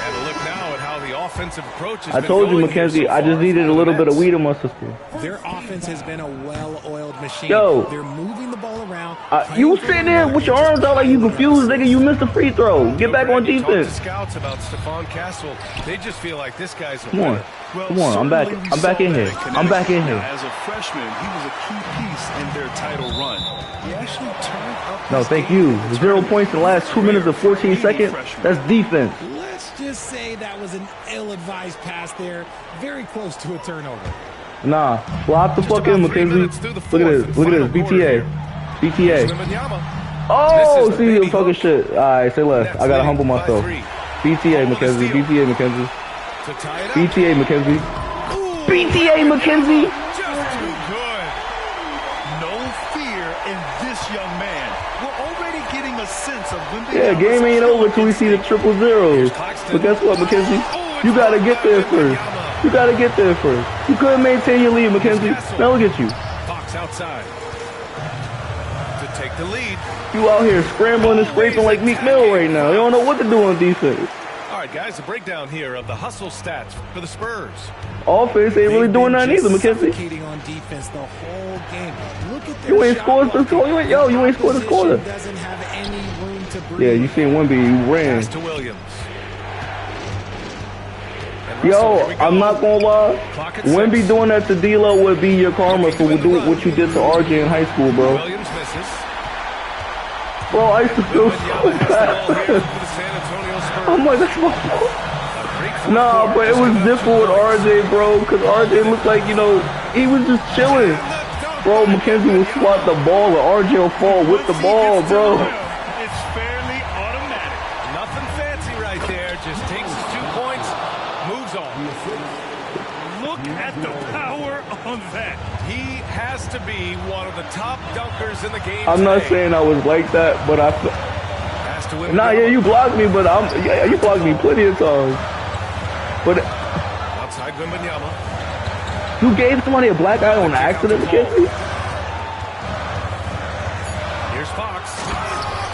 And look now at how the offensive approach has I told you, Mackenzie, I just needed a little bit of weed in my system. Their offense has been a well-oiled machine. Yo. They're moving the ball around. You sitting there with your arms out like you confused, nigga. You missed a free throw. Get back on defense. Scouts about Stephon Castle. They just feel like this guy's a Come on. Come on, I'm back in here. I'm back in here. As a freshman, he was a key piece in their title run. He actually turned up. No, thank you. 0 points in the last 2 minutes and 14 seconds. That's defense. Let's just say that was an ill-advised pass there. Very close to a turnover. Nah, block the fuck in, Mackenzie. Look at this. Look at this. BTA. BTA. Oh, see, I'm talking shit. All right, say less. I gotta humble myself. BTA McKenzie. BTA McKenzie. BTA McKenzie. BTA McKenzie. Just too good. No fear in this young man. We're already getting a sense of when the game ain't over till we see the 000. But guess what, McKenzie? You gotta get there first. You gotta get there first. You couldn't maintain your lead, McKenzie. Now look at you. Fox outside to take the lead. You out here scrambling and scraping like Meek Mill right now. You don't know what to do on defense. All right, guys, a breakdown here of the hustle stats for the Spurs. Offense ain't really doing nothing either, McKenzie. On defense the whole game. Look at you ain't scored this quarter. You ain't scored this quarter. Doesn't have any room to breathe. Yeah, you seen Wemby, you ran. Pass to Williams. Yo, I'm not gonna lie. Wemby doing that to D'Lo would be your karma for doing what you did to RJ in high school, bro. Williams misses. Bro, I used to feel so bad. I'm like, that's my fault. Nah, but it was different with RJ, bro, because RJ looked like, you know, he was just chilling. Bro, McKenzie will swat the ball, and RJ will fall with the ball, bro. It's fairly automatic. Nothing fancy right there. Just takes 2 points, moves on. Look at the power on that. He has to be one of the top dunkers in the game. I'm not saying I was like that, but I. Nah, yeah, you blocked me, but you blocked me plenty of times. But outside Wembanyama. You gave somebody a black eye on accident, McKenzie? Here's Fox.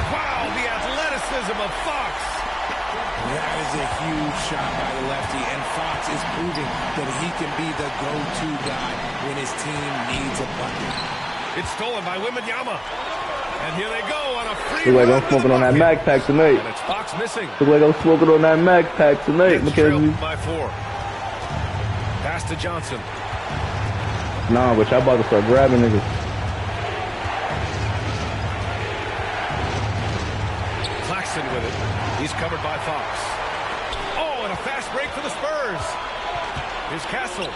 Wow, the athleticism of Fox. That is a huge shot by the lefty, and Fox is proving that he can be the go-to guy when his team needs a bucket. It's stolen by Wembanyama. And here they go on a free Look like I'm smoking on that Mac pack tonight. And it's Fox missing. Look like I'm smoking on that Mac pack tonight, McKenzie. By 4. Pass to Johnson. Nah, but y'all about to start grabbing niggas. Claxton with it. He's covered by Fox. Oh, and a fast break for the Spurs. Here's Castle.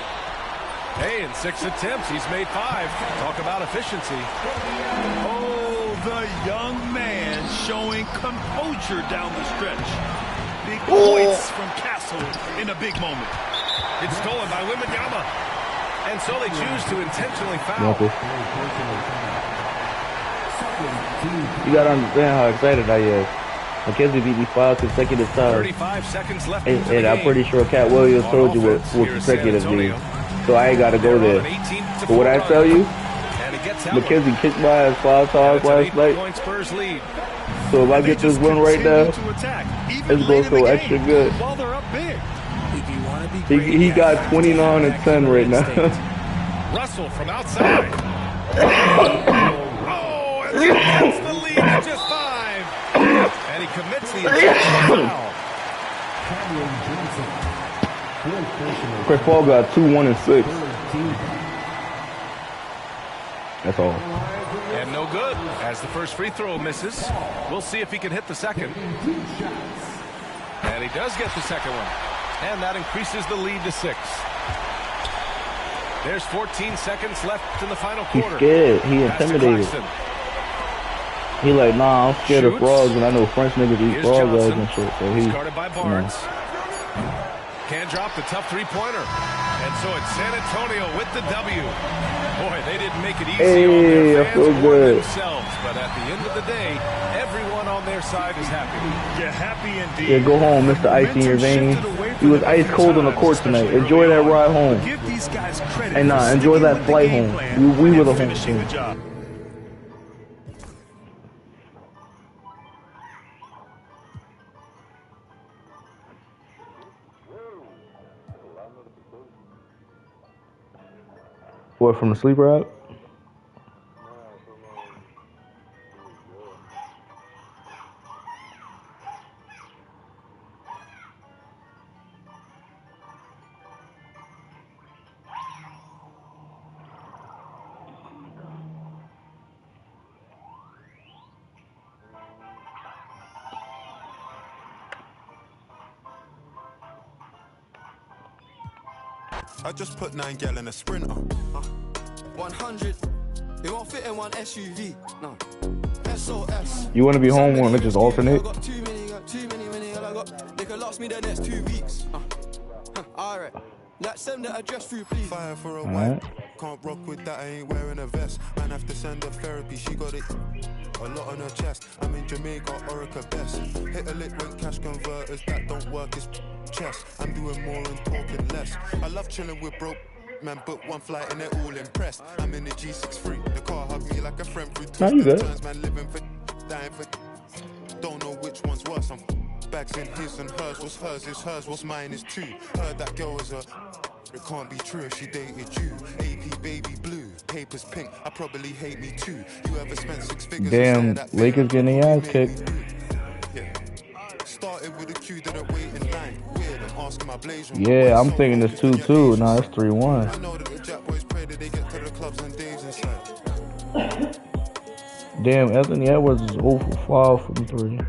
Hey, in 6 attempts, he's made 5. Talk about efficiency. Oh, the young man showing composure down the stretch. Big points from Castle in a big moment. It's stolen by Wembanyama. And so they choose to intentionally foul. You gotta understand how excited I am. McKenzie beat me 5 consecutive times. 35 seconds left. And I'm pretty sure Cat Williams told you what consecutive means. So I ain't gotta go there. But what I tell you, McKenzie kicked my ass 5 times last night. So if I get this win right now, it's gonna feel extra good. He got 29 and 10 right now. Russell from outside. Oh, and he gets the lead to just 5. And he commits the intentional foul. Chris Paul got 2, 1, and 6. That's all. And no good as the first free throw misses. We'll see if he can hit the second. And he does get the second one. And that increases the lead to 6. There's 14 seconds left in the final quarter. He's scared. He intimidated. He like, nah, I'm scared of frogs, and I know French niggas eat frog legs and shit. So he's guarded by Barnes. Can't drop the tough three-pointer. And so it's San Antonio with the W. Boy, they didn't make it easy on their fans or themselves. But at the end of the day, everyone on their side is happy. Yeah, happy indeed. Yeah, go home, Mr. Ice in your veins. He was ice cold on the court tonight. Enjoy that ride home. And nah, enjoy that flight home. We were the home team. What, from the sleeper app? I just put 9 gal in a Sprinter. 100, it won't fit in one SUV. No. You want to be home when it just alternate? They could last me the next 2 weeks. Alright. Let's send the address through, please. Fire for a white. Can't rock with that, I ain't wearing a vest. Man, have to send her therapy, she got it a lot on her chest. I'm in Jamaica, Orica best. Hit a lick when cash converters, that don't work, it's chess. I'm doing more and talking less. I love chilling with broke man, book one flight and they're all impressed. I'm in the G63, the car hugged me like a friend through twists and turns. Man, living for dying for don't know which one's worse. I'm bags in his and hers. What's hers is hers, what's mine is too. Heard that girl is a it can't be true if she dated you. AP baby blue, papers pink, I probably hate me too. You ever spent 6 figures? Damn, Lakers getting their ass kicked. Yeah. Started with a queue, didn't wait in line. Weird, I'm asking my blazer. Yeah, I'm thinking it's 2-2. Nah, it's 3-1. I know that the Jack boys pray that they get to the clubs and Dave's inside. Damn, Anthony Edwards is 0 for 5 from 3.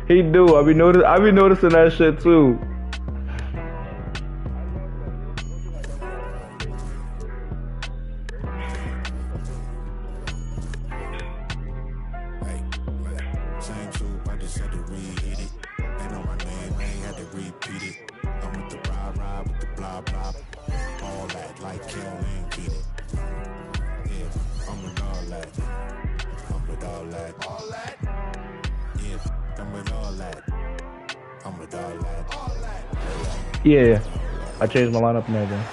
He do. I be noticing that shit too. Same soup, I just had to reheat it. They know my name, I ain't had to repeat it. I'm with the ride with the blah blah. All that like Kill and get it. Yeah, I'm with all that. I'm with all that. All that. Yeah, I'm with all that. I'm with all that. All that. Yeah, I changed my lineup and everything.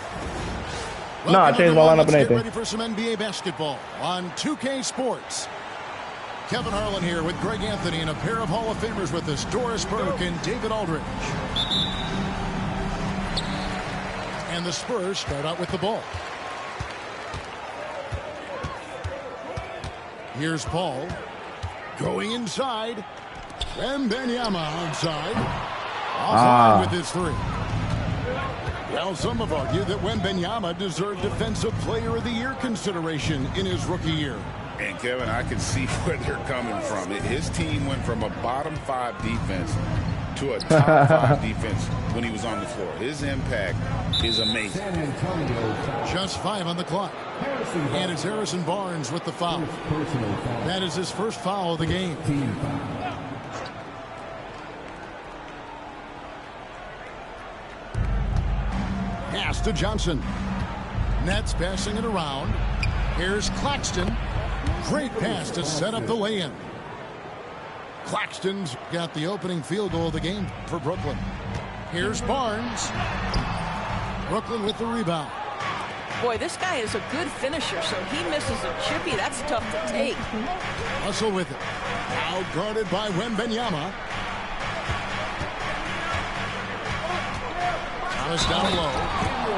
No, I changed my lineup and everything. Ready for some NBA basketball on 2K Sports. Kevin Harlan here with Greg Anthony and a pair of Hall of Famers with us, Doris Burke and David Aldridge. And the Spurs start out with the ball. Here's Paul going inside. Wembanyama outside. Offline with his three. Well, some have argued that Wembanyama deserved Defensive Player of the Year consideration in his rookie year. And Kevin, I can see where they're coming from. His team went from a bottom 5 defense to a top 5 defense when he was on the floor. His impact is amazing. Just 5 on the clock. And it's Harrison Barnes with the foul. That is his first foul of the game. Pass to Johnson. Nets passing it around. Here's Claxton. Great pass to set up the lay-in. Claxton's got the opening field goal of the game for Brooklyn. Here's Barnes. Brooklyn with the rebound. Boy, this guy is a good finisher, so he misses a chippy. That's tough to take. Russell with it. Now guarded by Wembanyama. Thomas down low.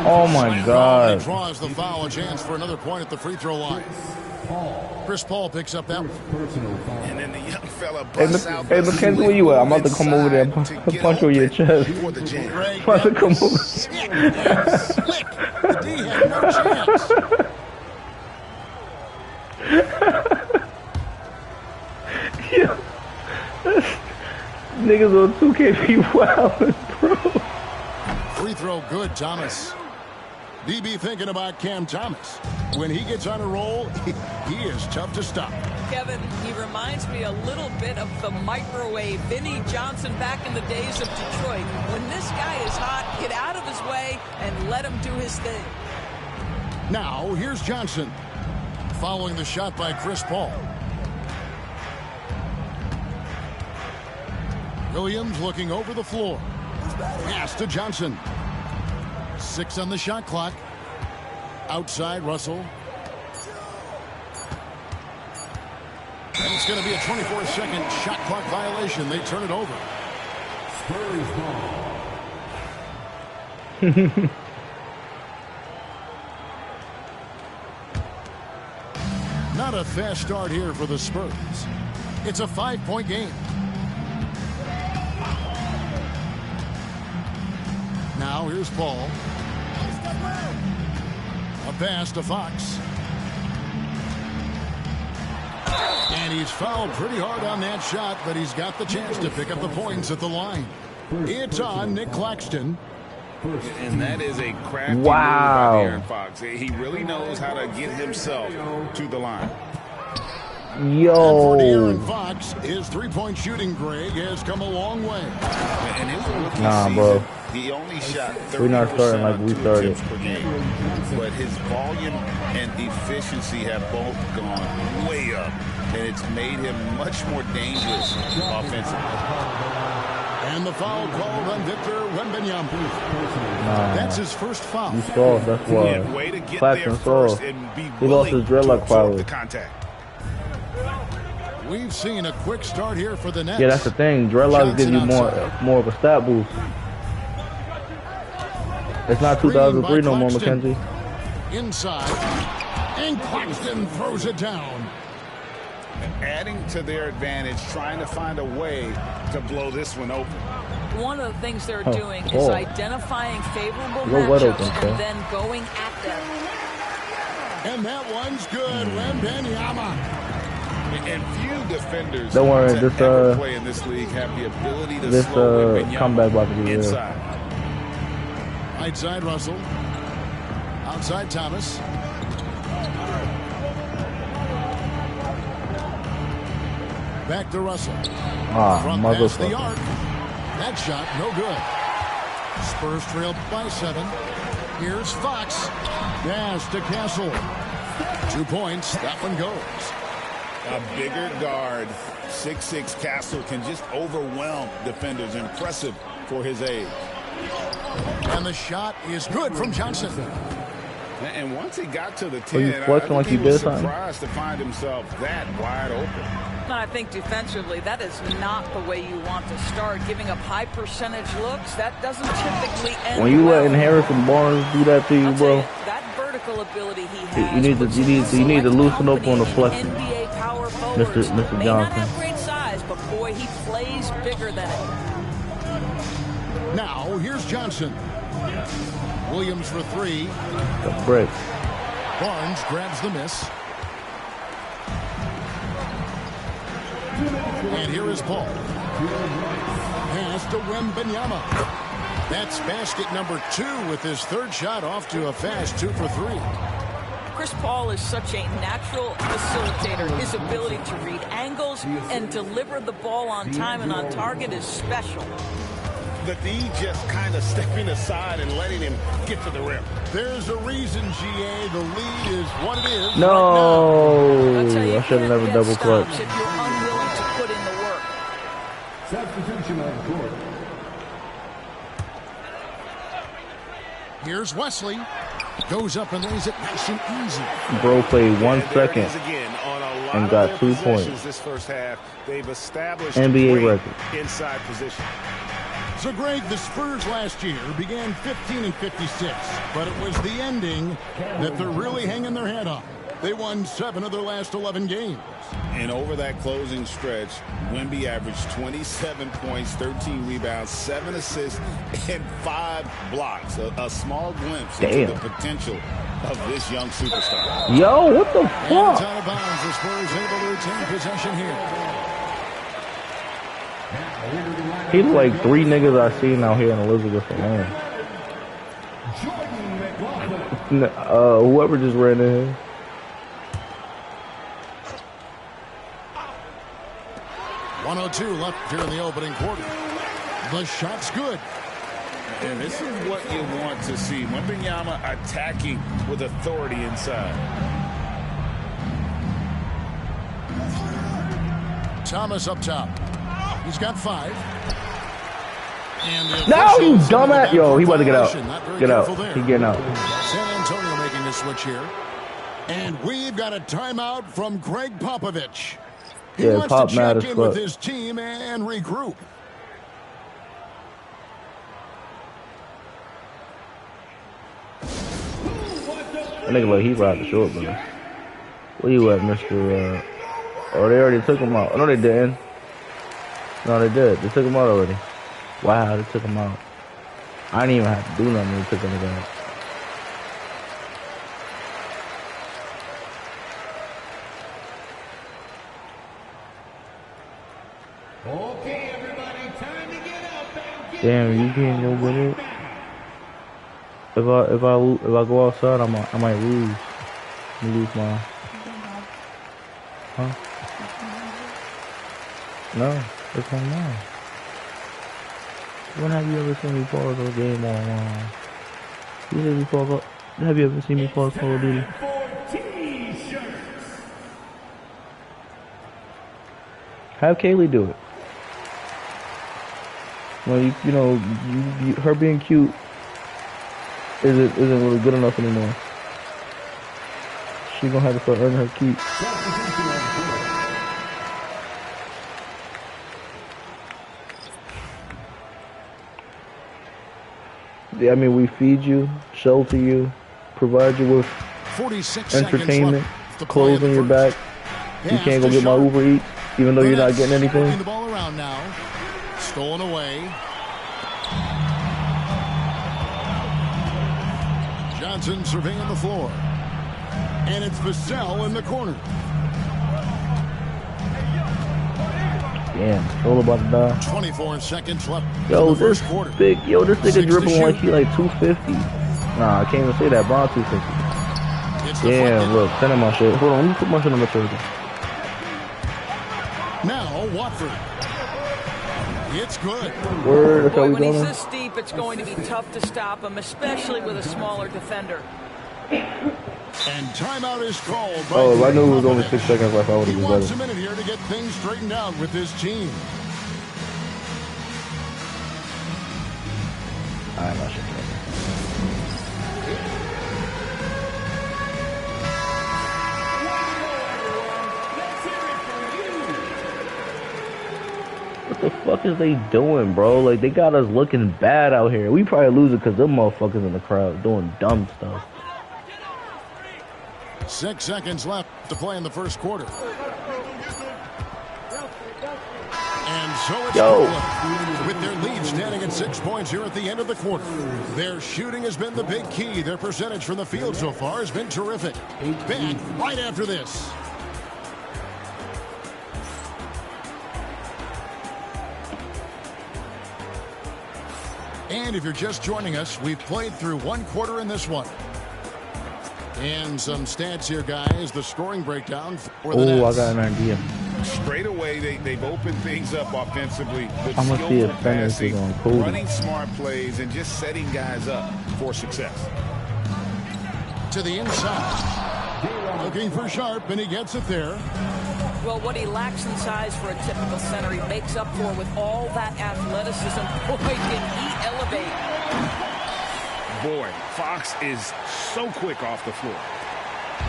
Oh my God. Draws the foul, a chance for another point at the free throw line. Chris Paul picks up that one. And then the young fella busts out. Hey, Mackenzie, where you at? I'm about to come over there and punch you in your chest. I'm about to come over. Slick. The D had no chance. Yeah. Niggas on 2K be wild, bro. Free throw good, Thomas. DB thinking about Cam Thomas. When he gets on a roll, he is tough to stop. Kevin, he reminds me a little bit of the microwave Vinnie Johnson back in the days of Detroit. When this guy is hot, get out of his way and let him do his thing. Now, here's Johnson. Following the shot by Chris Paul. Williams looking over the floor. Pass to Johnson. 6 on the shot clock. Outside, Russell. And it's going to be a 24-second shot clock violation. They turn it over. Spurs ball. Not a fast start here for the Spurs. It's a 5-point game. Now here's Paul. A pass to Fox. And he's fouled pretty hard on that shot, but he's got the chance to pick up the points at the line. It's on Nick Claxton. And that is a crafty move wow. by De'Aaron Fox. He really knows how to get himself to the line. Yo. And for De'Aaron Fox, his three-point shooting, Greg, has come a long way. And his rookie nah, bro. season, he only shot 30% we're not starting like we started. Per game. But his volume and efficiency have both gone way up. And it's made him much more dangerous offensively. And the foul called on Victor Wembanyama. Nah. That's his first foul. He saw, that's why. Claxton saw. He lost his dreadlock foul. We've seen a quick start here for the Nets. Yeah, that's the thing. Dreadlocks give you more of a stat boost. It's not 2003 no more, Mackenzie. Inside, and Claxton throws it down. Adding to their advantage, trying to find a way to blow this one open. One of the things they're doing is identifying favorable matchups and then going at them. And that one's good. Wembanyama. And few defenders don't worry, that this ever play in this league have the ability to slow Wembanyama comeback about to be inside. Right side Russell. Outside Thomas. Back to Russell. From past the arc. That shot, no good. Spurs trailed by 7. Here's Fox. Dash to Castle. 2 points. That one goes. A bigger guard, 6'6" Castle, can just overwhelm defenders. Impressive for his age. And the shot is good from Johnson. And once he got to the 10, I think he was surprised to find himself that wide open. I think defensively, that is not the way you want to start. Giving up high percentage looks, that doesn't typically end when you well. letting Harrison Barnes do that to you, bro. That vertical ability he has. You need to loosen up on the flex. NBA power forwards. Mr. May Johnson. not have great size, but boy, he plays bigger than it. Now here's Johnson. Williams for 3. The break. Barnes grabs the miss. And here is Paul. Pass to Wembanyama. That's basket number 2 with his third shot off to a fast 2 for 3. Chris Paul is such a natural facilitator. His ability to read angles and deliver the ball on time and on target is special. The D just kind of stepping aside and letting him get to the rim. There's a reason, GA. The lead is what it is. No, Right I should have never double clutched. If you're unwilling to put in the work. Substitution on court. Here's Wesley. Goes up and lays it nice and easy. Bro played 1 second and got 2 points. This first half, they've established NBA record. Inside position. So, Greg, the Spurs last year began 15 and 56, but it was the ending that they're really hanging their head on. They won 7 of their last 11 games. And over that closing stretch, Wemby averaged 27 points, 13 rebounds, 7 assists, and 5 blocks. A small glimpse into the potential of this young superstar. Yo, what the fuck? And it's out of bounds. The Spurs able to retain possession here. He like 3 niggas I seen out here in Elizabeth alone. Whoever just ran in here. .102 left here in the opening quarter. The shot's good. And this is what you want to see. Wembanyama attacking with authority inside. Thomas up top. He's got 5. And no, you dumbass. Yo, he about to get out. Get out. He getting out. San Antonio making the switch here. And we've got a timeout from Greg Popovich. He wants Pop to check in with his team and regroup. I think like he ride the short, bro. Where you at, Mr. Oh, they already took him out. Oh, no, they didn't. No, they did. They took him out already. Wow, they took him out. I didn't even have to do nothing. They took him out. Okay, everybody, time to get up and get Damn, you can't go with it. If I go outside, I might lose. I lose my. Huh? No, it's on mine. When have you ever seen me pause a game online? Have you ever seen me pause Call of Duty? Have Kaylee do it. Well, you know, her being cute isn't really good enough anymore. She gonna have to start earning her keep. Yeah, I mean, we feed you, shelter you, provide you with entertainment, clothes on your back. You can't go get my Uber Eats, even though you're not getting anything. The ball around now. Stolen away. Johnson surveying the floor. And it's Vassell in the corner. Damn, all about to die. 24 seconds left. Yo, this nigga dribbling like he like 250. Nah, I can't even say that. Bron 250. Damn, look, send him my shit. Hold on, let me put my shit on the trigger. Now, Watford. It's good. Word, that's how we when going. He's this deep, it's going to be tough to stop him, especially with a smaller defender. And timeout is called. Oh, if I knew it was only 6 seconds left, I would have been better. He wants a minute here to get things straightened out with his team. I'm not sure. What the fuck is they doing, bro? Like, they got us looking bad out here. We probably lose it because them motherfuckers in the crowd doing dumb stuff. 6 seconds left to play in the first quarter. And so it's Brooklyn, with their lead standing at 6 points here at the end of the quarter. Their shooting has been the big key. Their percentage from the field so far has been terrific. Back right after this. And if you're just joining us, we've played through one quarter in this one. And some stats here, guys. The scoring breakdown for the Nets. I got an idea. Straight away, they've opened things up offensively with I'm gonna see skillful if Fennis is passing, on Cody. running smart plays, and just setting guys up for success. To the inside. Looking for Sharp, and he gets it there. Well, what he lacks in size for a typical center, he makes up for with all that athleticism. Boy, can he elevate. Boy, Fox is so quick off the floor.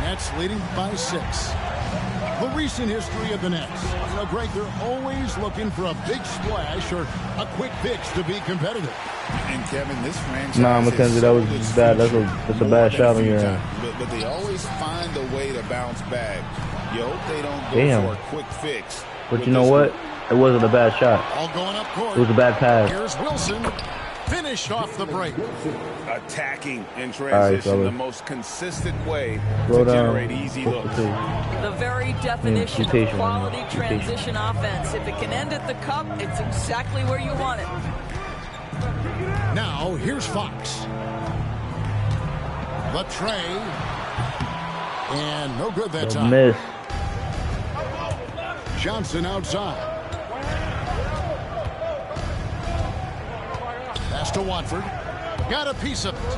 Nets leading by 6. The recent history of the Nets. You know, Greg, they're always looking for a big splash or a quick fix to be competitive. And Kevin, this franchise. Nah, Mackenzie, that was bad. That's a bad shot on your end. But they always find a way to bounce back. You hope they don't go for a quick fix. But you know what? It wasn't a bad shot. All going up court. It was a bad pass. Here's Wilson. Finished off the break. Attacking in transition, the most consistent way to generate easy looks. The very definition of quality transition offense. If it can end at the cup, it's exactly where you want it. Now, here's Fox. Latray. And no good that time. Miss. Johnson outside. Pass to Watford. Got a piece of it.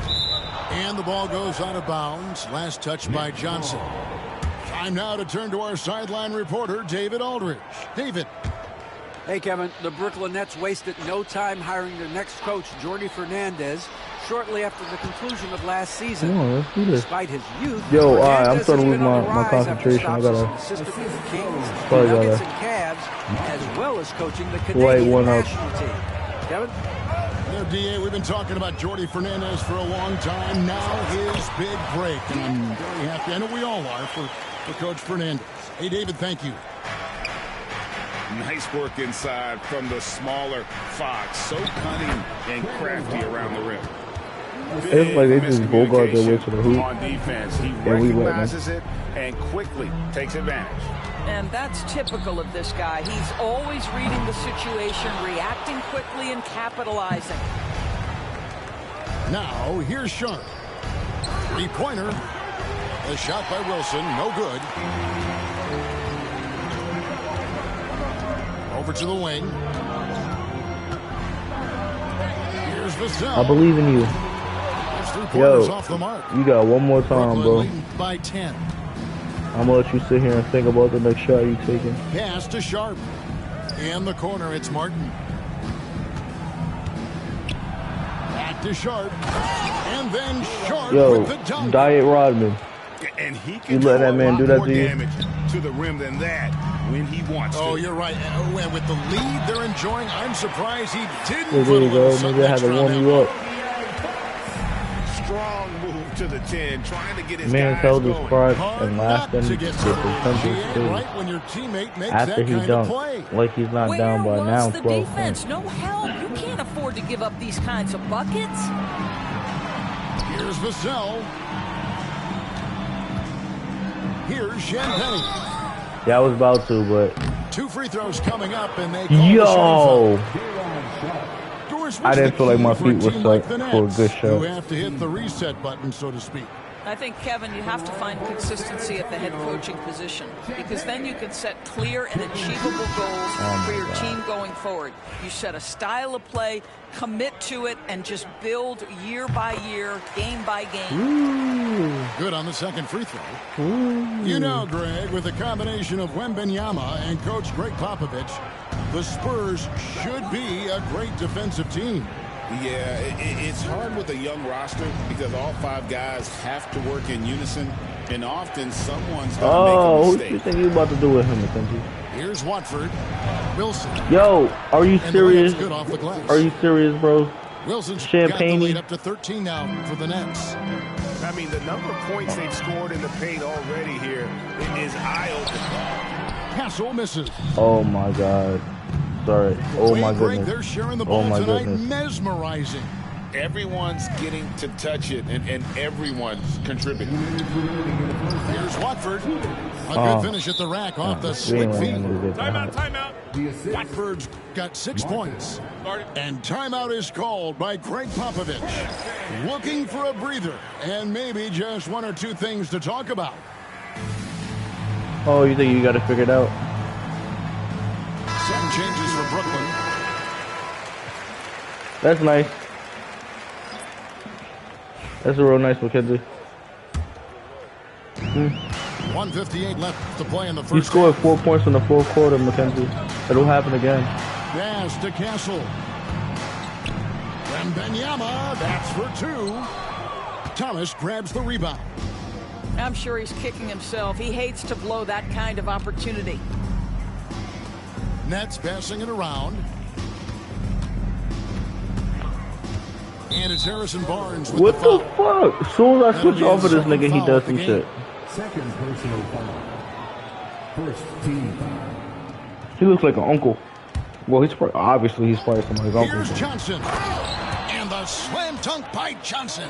And the ball goes out of bounds. Last touch by Johnson. Time now to turn to our sideline reporter, David Aldridge. David. Hey, Kevin. The Brooklyn Nets wasted no time hiring their next coach, Jordi Fernandez, shortly after the conclusion of last season. Let's do this. Despite his youth, yo, I'm starting to lose my concentration. I gotta. Probably gotta. As well as coaching the Canadian national team. Kevin. DA, we've been talking about Jordi Fernandez for a long time. Now his big break, and I'm very happy. I know we all are for Coach Fernandez. Hey, David, thank you. Nice work inside from the smaller Fox. So cunning and crafty around the rim. It's like they just bogart their way to the hoop. On defense, he recognizes it and quickly takes advantage. And that's typical of this guy. He's always reading the situation, reacting quickly, and capitalizing. Now, here's Sharp. Three-pointer. A shot by Wilson, no good. Over to the wing. Here's Vassell. I believe in you. Yo, off the mark. You got one more time, bro. By 10. I'm gonna let you sit here and think about the next shot you taking. Pass to Sharp. In the corner, it's Martin. Back to Sharp. And then Sharp with the dunk. Diet Rodman. And he can you let that man do that to you? Damage to the rim than that when he wants to. Oh, you're right. And with the lead they're enjoying, I'm surprised he didn't. Well, there you go. Maybe I had to warm you up. Strong move to the 10, trying to get his man guys held his going. pride and laughed in with the right when your teammate makes after he dunked, like he's not down by now. Where was the defense? No help. You can't afford to give up these kinds of buckets. Here's Vassell. Here's Champagne. Yeah, I was about to, but 2 free throws coming up, and they call I didn't feel like my feet were set for a good shot. You have to hit the reset button, so to speak. I think, Kevin, you have to find consistency at the head coaching position, because then you can set clear and achievable goals for your team going forward. You set a style of play, commit to it, and just build year by year, game by game. Ooh. Good on the second free throw. Ooh. You know, Greg, with a combination of Wembanyama and Coach Greg Popovich, the Spurs should be a great defensive team. Yeah, it's hard with a young roster because all 5 guys have to work in unison, and often someone's going to make a mistake. What do you think you about to do with him, Mackenzie? Here's Watford. Wilson. Yo, are you serious? Good off the glass. Are you serious, bro? Wilson's Champagne got the lead up to 13 now for the Nets. I mean, the number of points they've scored in the paint already here is eye-opening. Castle misses. Oh, my God. Sorry. Oh, my goodness. They're sharing the ball tonight. Goodness. Mesmerizing. Everyone's getting to touch it, and everyone's contributing. Here's Watford. A good finish at the rack off the slick feet. Timeout. Watford's got 6 points. And timeout is called by Greg Popovich. Looking for a breather and maybe just 1 or 2 things to talk about. Oh, you think you got to figure it out? 7 changes for Brooklyn. That's nice. That's a real nice Mackenzie. 1:58 left to play in the first. You scored 4 points in the fourth quarter, Mackenzie. It'll happen again. Pass to Castle. Wembanyama, that's for 2. Thomas grabs the rebound. I'm sure he's kicking himself. He hates to blow that kind of opportunity. Nets passing it around. And it's Harrison Barnes with what the fuck? As soon as I switch off of this nigga, he does some shit. Second personal foul. First team foul. He looks like an uncle. Well, he's probably, obviously he's probably somebody's uncle. Here's Johnson. And the slam dunk by Johnson.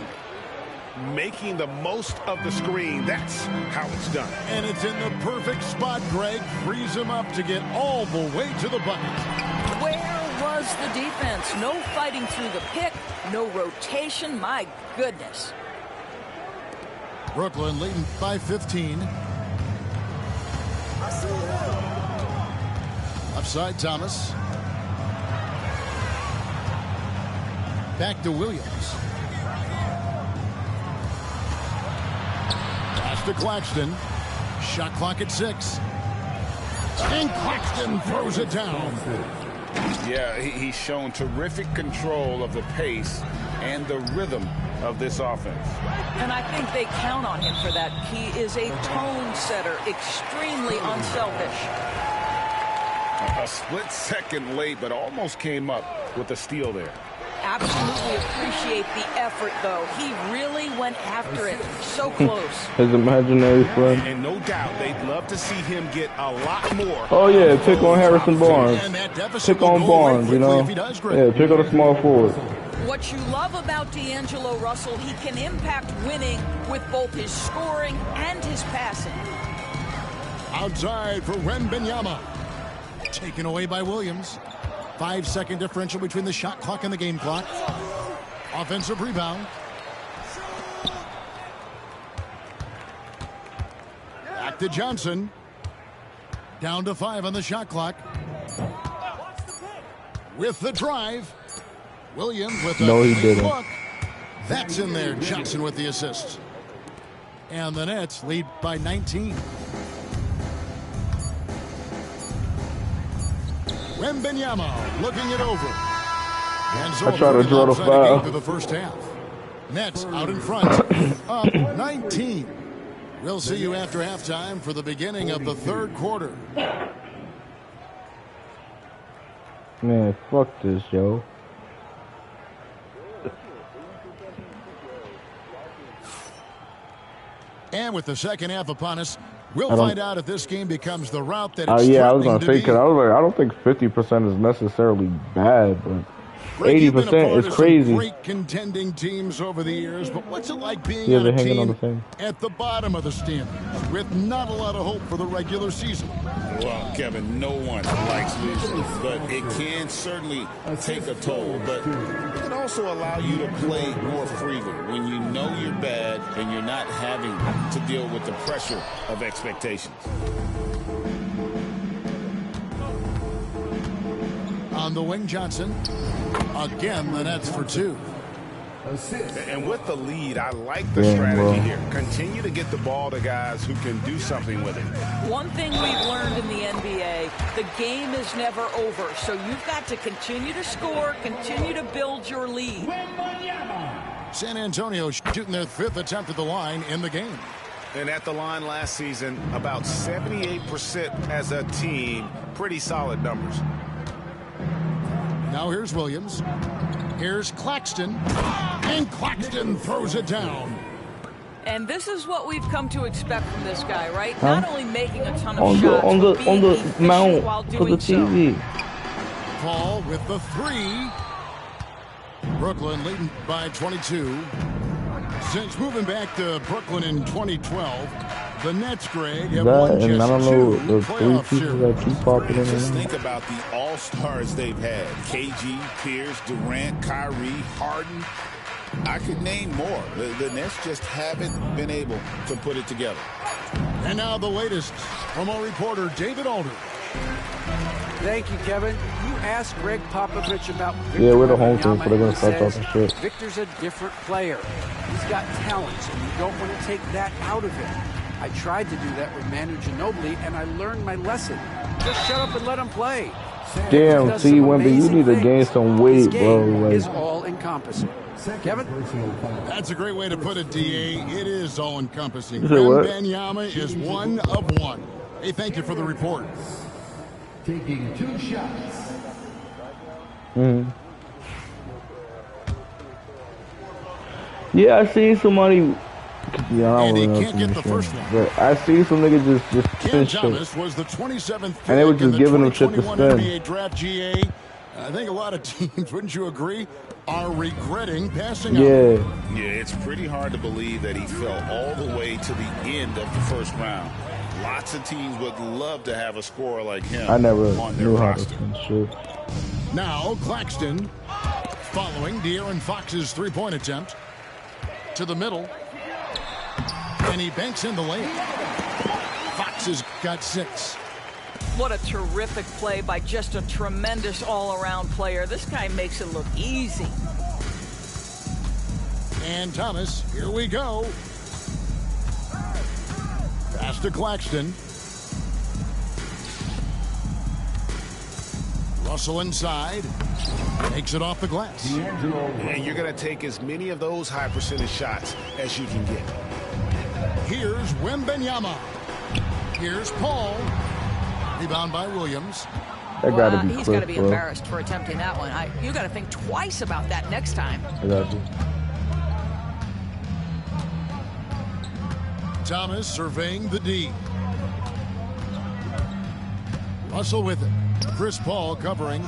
Making the most of the screen. That's how it's done. And it's in the perfect spot, Greg. Frees him up to get all the way to the bucket. Where was the defense? No fighting through the pick, no rotation. My goodness. Brooklyn leading by 15. Offside Thomas. Back to Williams. Pass to Claxton. Shot clock at 6. And Claxton throws it down. Yeah, he's shown terrific control of the pace and the rhythm of this offense. And I think they count on him for that. He is a tone setter, extremely unselfish. A split second late, but almost came up with a steal there. Absolutely appreciate the effort, though. He really went after it. So close. His imaginary friend. And no doubt, they'd love to see him get a lot more. Oh, yeah, pick on Harrison Barnes. Pick on Barnes, you know. Yeah, pick on a small forward. What you love about D'Angelo Russell, he can impact winning with both his scoring and his passing. Outside for Wembanyama. Taken away by Williams. 5-second differential between the shot clock and the game clock. Offensive rebound. Back to Johnson. Down to 5 on the shot clock. With the drive. Williams with a look. That's in there. Johnson with the assist. And the Nets lead by 19. Wembanyama looking it over. I try to draw the foul. For the first half. Nets out in front. Up 19. We'll see you after halftime for the beginning of the third quarter. Man, fuck this, yo. And with the second half upon us, we'll find out if this game becomes the route that it's yeah, I was gonna say, because be. I was like, I don't think 50% is necessarily bad, but 80% is crazy. Great contending teams over the years, but what's it like being on a team at the bottom of the standings with not a lot of hope for the regular season? Well, Kevin, no one likes losing, but it can certainly take a toll. But it can also allow you to play more freely when you know you're bad and you're not having to deal with the pressure of expectations. On the wing, Johnson. Again, the Nets for 2. And with the lead, I like the strategy here. Continue to get the ball to guys who can do something with it. One thing we've learned in the NBA, the game is never over. So you've got to continue to score, continue to build your lead. San Antonio shooting their 5th attempt at the line in the game. And at the line last season, about 78% as a team. Pretty solid numbers. Now here's Williams. Here's Claxton. And Claxton throws it down. And this is what we've come to expect from this guy, right? Not only making a ton of on shots, on the mount for the TV. Paul with the 3. Brooklyn leading by 22. Since moving back to Brooklyn in 2012, the Nets, Greg, have won just 2 playoff series. Just think about the all-stars they've had. KG, Pierce, Durant, Kyrie, Harden. I could name more. The Nets just haven't been able to put it together. And now the latest from our reporter, David Alder. Thank you, Kevin. You asked Greg Popovich about Victor. Yeah, we're the home team, so they're going to start talking shit. Victor's a different player. He's got talent, and you don't want to take that out of him. I tried to do that with Manu Ginobili, and I learned my lesson. Just shut up and let him play. Damn, see, Wemby, you need to gain some weight, bro. Like, is all-encompassing. Kevin? That's a great way to put it, D.A. It is all-encompassing. Wembanyama is 1 of 1. Hey, thank you for the report. Taking 2 shots. Yeah, I seen somebody. Yeah, I don't and he really can't get the first one. But I see some niggas just Cam spin Thomas shit. was the 27th pick And they were just in the giving him shit to 2021 spin. NBA draft. GA. I think a lot of teams, wouldn't you agree, are regretting passing on. Yeah, it's pretty hard to believe that he fell all the way to the end of the first round. Lots of teams would love to have a scorer like him I never on their knew how to roster. spin shit. Now Claxton following De'Aaron Fox's three-point attempt to the middle. And he banks in the lane. Fox has got 6. What a terrific play by just a tremendous all-around player. This guy makes it look easy. And Thomas, here we go. Pass to Claxton. Russell inside. Takes it off the glass. And you're going to take as many of those high percentage shots as you can get. Here's Wembanyama. Here's Paul. Rebound by Williams. That gotta be he's quick, got to be bro. embarrassed for attempting that one. You got to think twice about that next time. I got you. Thomas surveying the D. Russell with it. Chris Paul covering.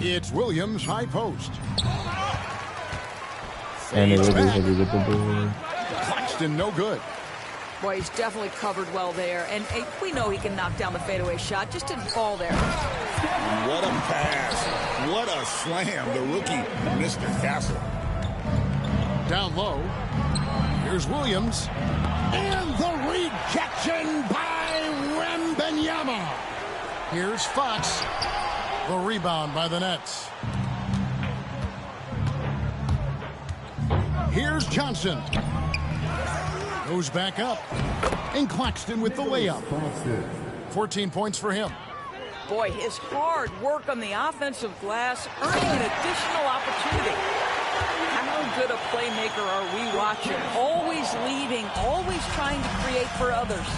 It's Williams, high post. And it Fades really back. had to get the ball. Claxton, no good. Boy, he's definitely covered well there. And we know he can knock down the fadeaway shot. Just didn't fall there. What a pass. What a slam. The rookie, Mr. Castle. Down low. Here's Williams. And the rejection by Wembanyama. Here's Fox. The rebound by the Nets. Here's Johnson. Goes back up. And Claxton with the layup. 14 points for him. Boy, his hard work on the offensive glass earning an additional opportunity. How good a playmaker are we watching? Always leading, always trying to create for others.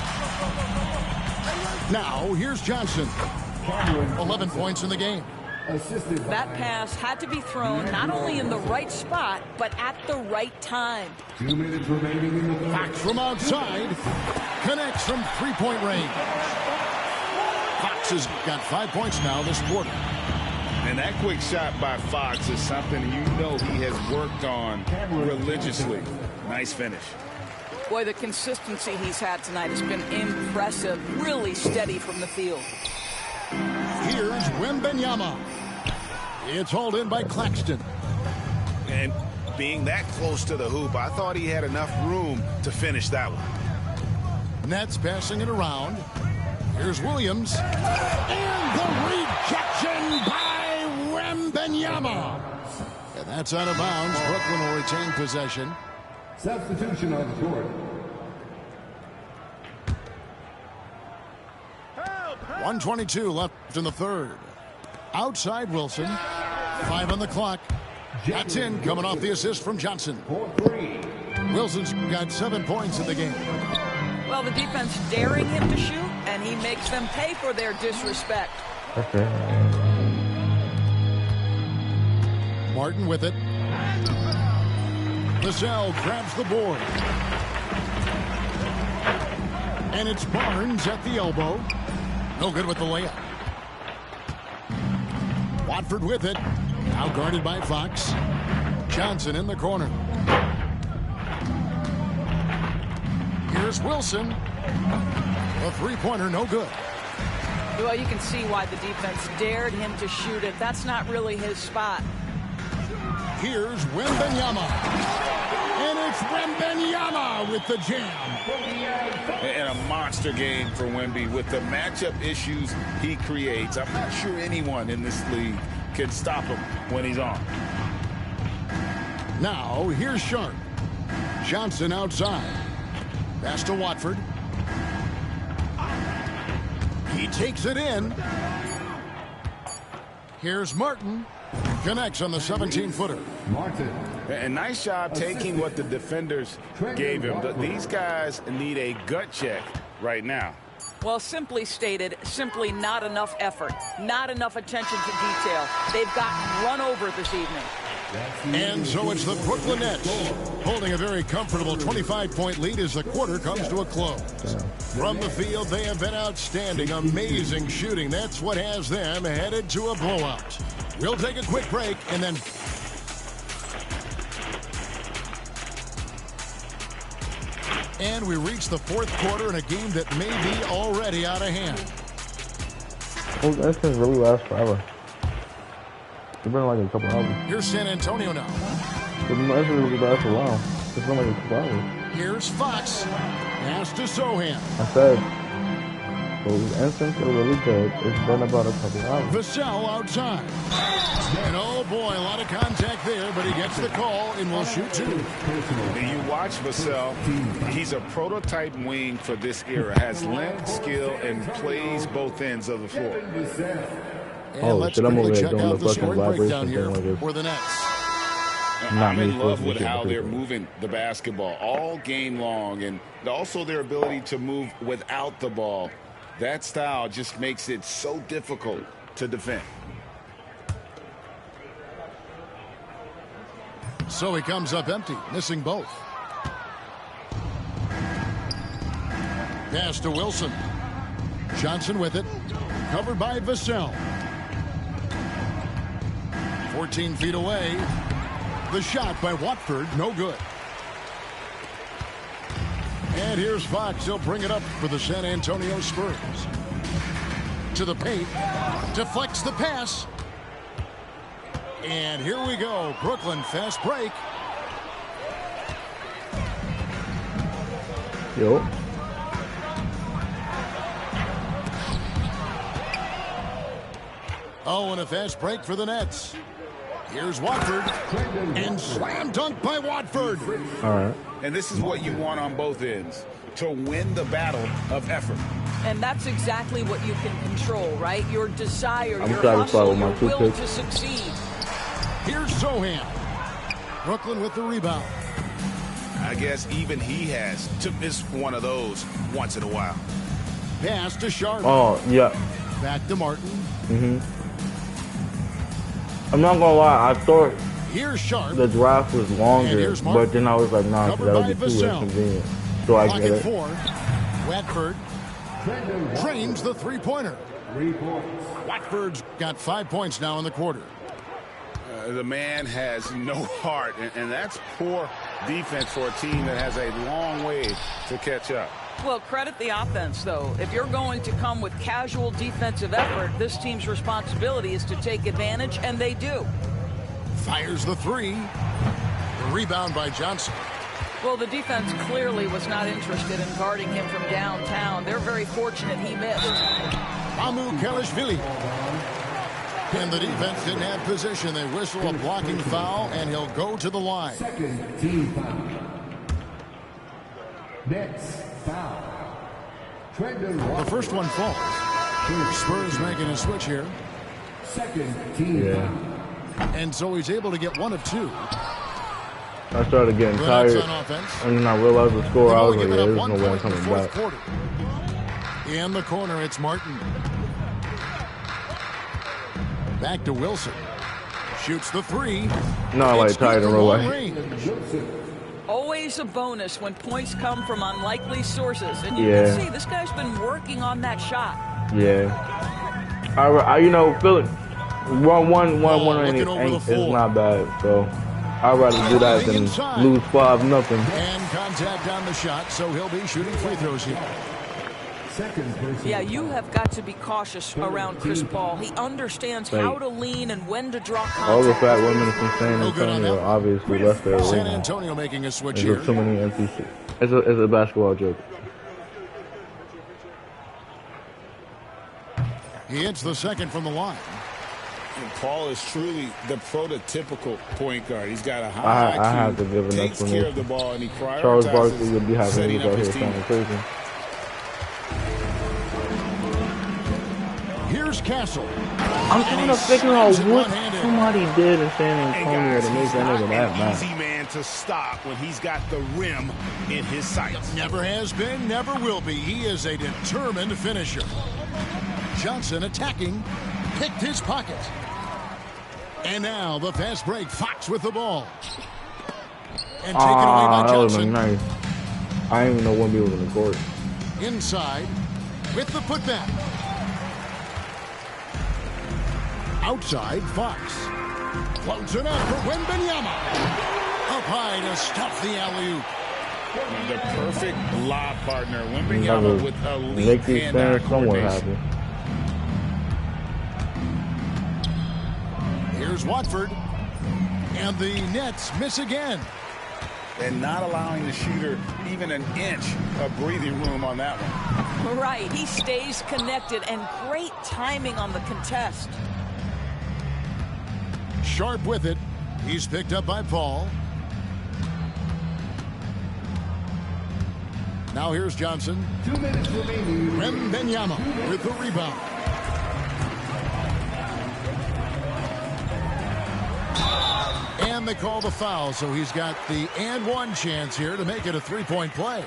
Now, here's Johnson. 11 points in the game. That pass had to be thrown not only in the right spot, but at the right time. 2 minutes remaining in the third. Fox from outside. Connects from three-point range. Fox has got 5 points now this quarter. And that quick shot by Fox is something you know he has worked on religiously. Nice finish. Boy, the consistency he's had tonight has been impressive. Really steady from the field. Here's Wembanyama. It's hauled in by Claxton. And being that close to the hoop, I thought he had enough room to finish that one. Nets passing it around. Here's Williams. And the rejection by Wembanyama. And that's out of bounds. Brooklyn will retain possession. Substitution on the court. 1:22 left in the third. Outside Wilson. 5 on the clock. That's in, coming off the assist from Johnson. Wilson's got 7 points in the game. Well, the defense daring him to shoot, and he makes them pay for their disrespect. Okay. Martin with it. Vassell grabs the board. And it's Barnes at the elbow. No good with the layup. Watford with it. Now guarded by Fox. Johnson in the corner. Here's Wilson. A three-pointer, no good. Well, you can see why the defense dared him to shoot it. That's not really his spot. Here's Wembanyama. And it's Wembanyama with the jam. And a monster game for Wemby with the matchup issues he creates. I'm not sure anyone in this league can stop him when he's on. Now, here's Sharp. Johnson outside. Pass to Watford. He takes it in. Here's Martin. Connects on the 17-footer. Martin. And nice job taking what the defenders gave him. These guys need a gut check right now. Well, simply stated, simply not enough effort, not enough attention to detail. They've gotten run over this evening. And so it's the Brooklyn Nets holding a very comfortable 25-point lead as the quarter comes to a close. From the field, they have been outstanding, amazing shooting. That's what has them headed to a blowout. We'll take a quick break and then... And we reach the fourth quarter in a game that may be already out of hand. Well, this can really last forever. It's been like a couple hours. Here's San Antonio now. This really last a while. It's been like a couple hours. Here's Fox. Pass to Sohan. I said, those instincts are really good. It's been about a couple hours. Vassell outside. And oh boy, a lot of contact there, but he gets the call and will shoot two. And you watch Vassell, he's a prototype wing for this era. Has length, skill, and plays both ends of the floor. And let's quickly check out the scoring breakdown here for the Nets. I'm in love with how they're moving the basketball all game long, and also their ability to move without the ball. That style just makes it so difficult to defend. So he comes up empty, missing both. Pass to Wilson. Johnson with it. Covered by Vassell. 14 feet away. The shot by Watford, no good. And here's Fox. He'll bring it up for the San Antonio Spurs. To the paint. Deflects the pass. And here we go. Brooklyn fast break. Yo. Oh, and a fast break for the Nets. Here's Watford. And slam dunk by Watford. All right. And this is what you want on both ends, to win the battle of effort. And that's exactly what you can control, right? Your desire, I'm your hustle, your will picks. to succeed. Here's Zohan. Brooklyn with the rebound. I guess even he has to miss one of those once in a while. Pass to Sharp. Oh, yeah. Back to Martin. I'm not gonna lie, I thought here's Sharp. The draft was longer, but then I was like, nah, that'll be too inconvenient. So I get it. 4. Watford drains the three-pointer. Watford's got 5 points now in the quarter. The man has no heart, and that's poor defense for a team that has a long way to catch up. Well, credit the offense, though. If you're going to come with casual defensive effort, this team's responsibility is to take advantage, and they do. Fires the three. The rebound by Johnson. Well, the defense clearly was not interested in guarding him from downtown. They're very fortunate he missed. Amu Kelishvili. And the defense didn't have position. They whistle a blocking foul, and he'll go to the line. Second team foul. Next foul. The first one falls. Spurs making a switch here. Second team foul. And so he's able to get 1 of 2. I started getting tired, and then I realized the score. I was like, yeah, there's no way I'm coming back. In the corner, it's Martin. Back to Wilson. Shoots the three. No, like tired in real life. Always a bonus when points come from unlikely sources. And you can see this guy's been working on that shot. Yeah. I you know, Philip, one is not bad. So I'd rather do that than lose 5-0. And contact on the shot, so he'll be shooting free throws here. Yeah, you have got to be cautious around Chris Paul. He understands how to lean and when to draw contact. All the fat women from San Antonio obviously left their arena. San Antonio making a switch here. There's too many empty seats. It's a basketball joke. He hits the second from the line. And Paul is truly the prototypical point guard. He's got a high IQ, I have to give an takes care of the ball, and he prioritizes Charles Barkley would be having setting up his here team. crazy. Here's Castle. I'm trying to figure out what somebody did in San Antonio to make that nigga that bad. Easy man to stop when he's got the rim in his sights. Never has been, never will be. He is a determined finisher. Johnson attacking, picked his pocket. And now the fast break. Fox with the ball. And taken away by Johnson. That nice. I didn't even know one was in the court. Inside with the putback. Outside, Fox. Floats it up for Wembanyama. Up high to stuff the alley-oop. The perfect lob partner. Wembanyama with elite hand-eye coordination. Here's Watford. And the Nets miss again. And not allowing the shooter even an inch of breathing room on that one. Right. He stays connected, and great timing on the contest. Sharp with it. He's picked up by Paul. Now here's Johnson. 2 minutes remaining. Wembanyama with the rebound. And they call the foul, so he's got the and one chance here to make it a three-point play.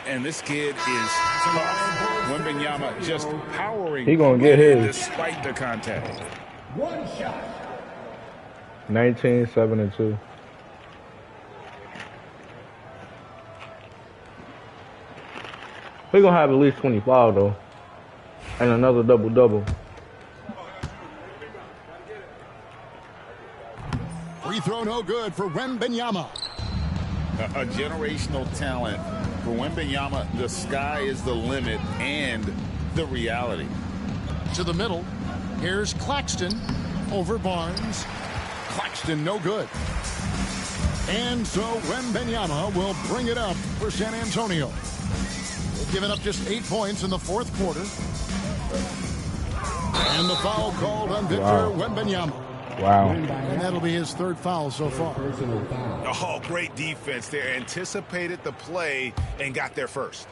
And this kid is tough. Wembanyama just powering. He gonna get his despite the contact. One shot. 19-7-2. We're gonna have at least 25 though, and another double-double. Free throw no good for Wembanyama. A generational talent For Wembanyama, the sky is the limit and the reality. To the middle. Here's Claxton over Barnes. Claxton no good. And so Wembanyama will bring it up for San Antonio. They've given up just 8 points in the fourth quarter. And the foul called on Victor Wembanyama. Wow. And that'll be his third foul so far. Oh, great defense there. Anticipated the play and got there first.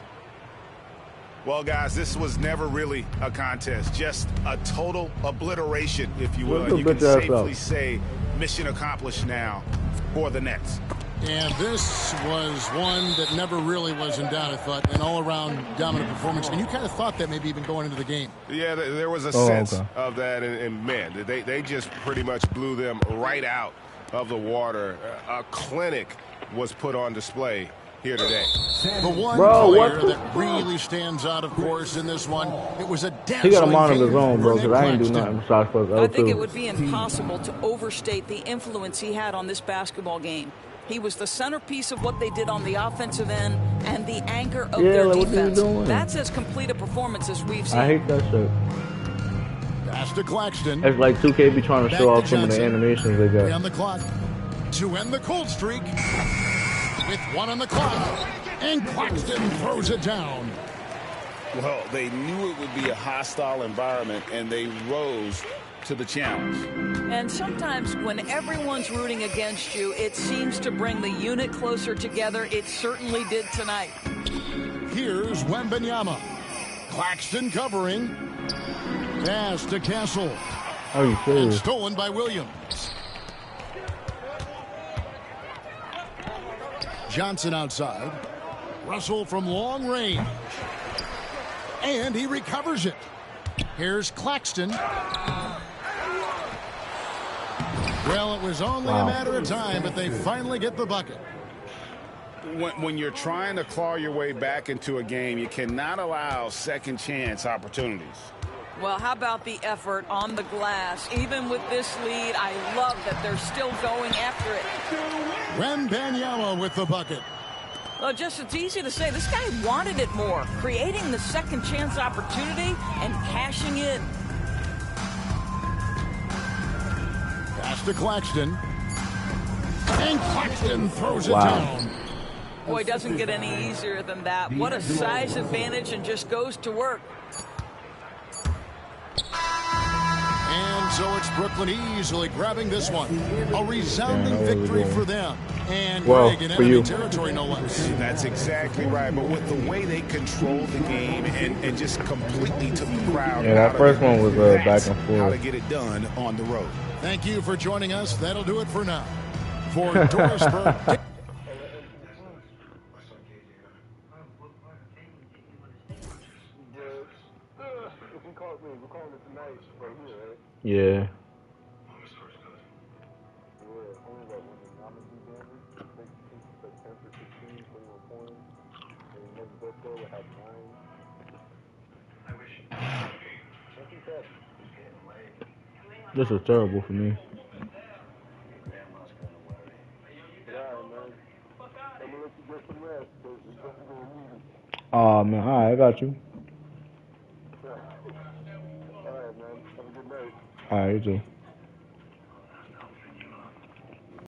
Well, guys, this was never really a contest. Just a total obliteration, if you will. You can safely say mission accomplished now for the Nets. And this was one that never really was in doubt, I thought. An all-around dominant performance. And you kind of thought that maybe even going into the game. Yeah, there was a sense of that. And man, they just pretty much blew them right out of the water. A clinic was put on display here today. The one player that really stands out, of course, in this one, it was a dazzling. He got him on his own, bro, because I ain't do nothing besides plus L2. I think it would be impossible to overstate the influence he had on this basketball game. He was the centerpiece of what they did on the offensive end and the anchor of their defense. That's as complete a performance as we've seen. I hate that shit. Pass to Claxton. It's like 2K be trying to show off some of the animations they got. On the clock to end the cold streak. With 1 on the clock. And Claxton throws it down. Well, they knew it would be a hostile environment, and they rose to the challenge. And sometimes when everyone's rooting against you, it seems to bring the unit closer together. It certainly did tonight. Here's Wembanyama. Claxton covering. Pass to Castle. Are you serious? And stolen by Williams. Johnson outside. Russell from long range. And he recovers it. Here's Claxton. Well, it was only a matter of time, but they finally get the bucket. When you're trying to claw your way back into a game, you cannot allow second chance opportunities. Well, how about the effort on the glass? Even with this lead, I love that they're still going after it. Wembanyama with the bucket. Well, just it's easy to say this guy wanted it more, creating the second chance opportunity and cashing in. Pass to Claxton. And Claxton throws it down. Boy, it doesn't get any easier than that. What a size advantage, and just goes to work. And so it's Brooklyn easily grabbing this one. A resounding victory for them. And Greg in enemy territory, no less. That's exactly right. But with the way they controlled the game and just completely took the crowd. Yeah, that first one was back and forth. How to get it done on the road. Thank you for joining us. That'll do it for now. For Dorisburg. Yeah. This is terrible for me. Oh man, alright, I got you. Alright, you too.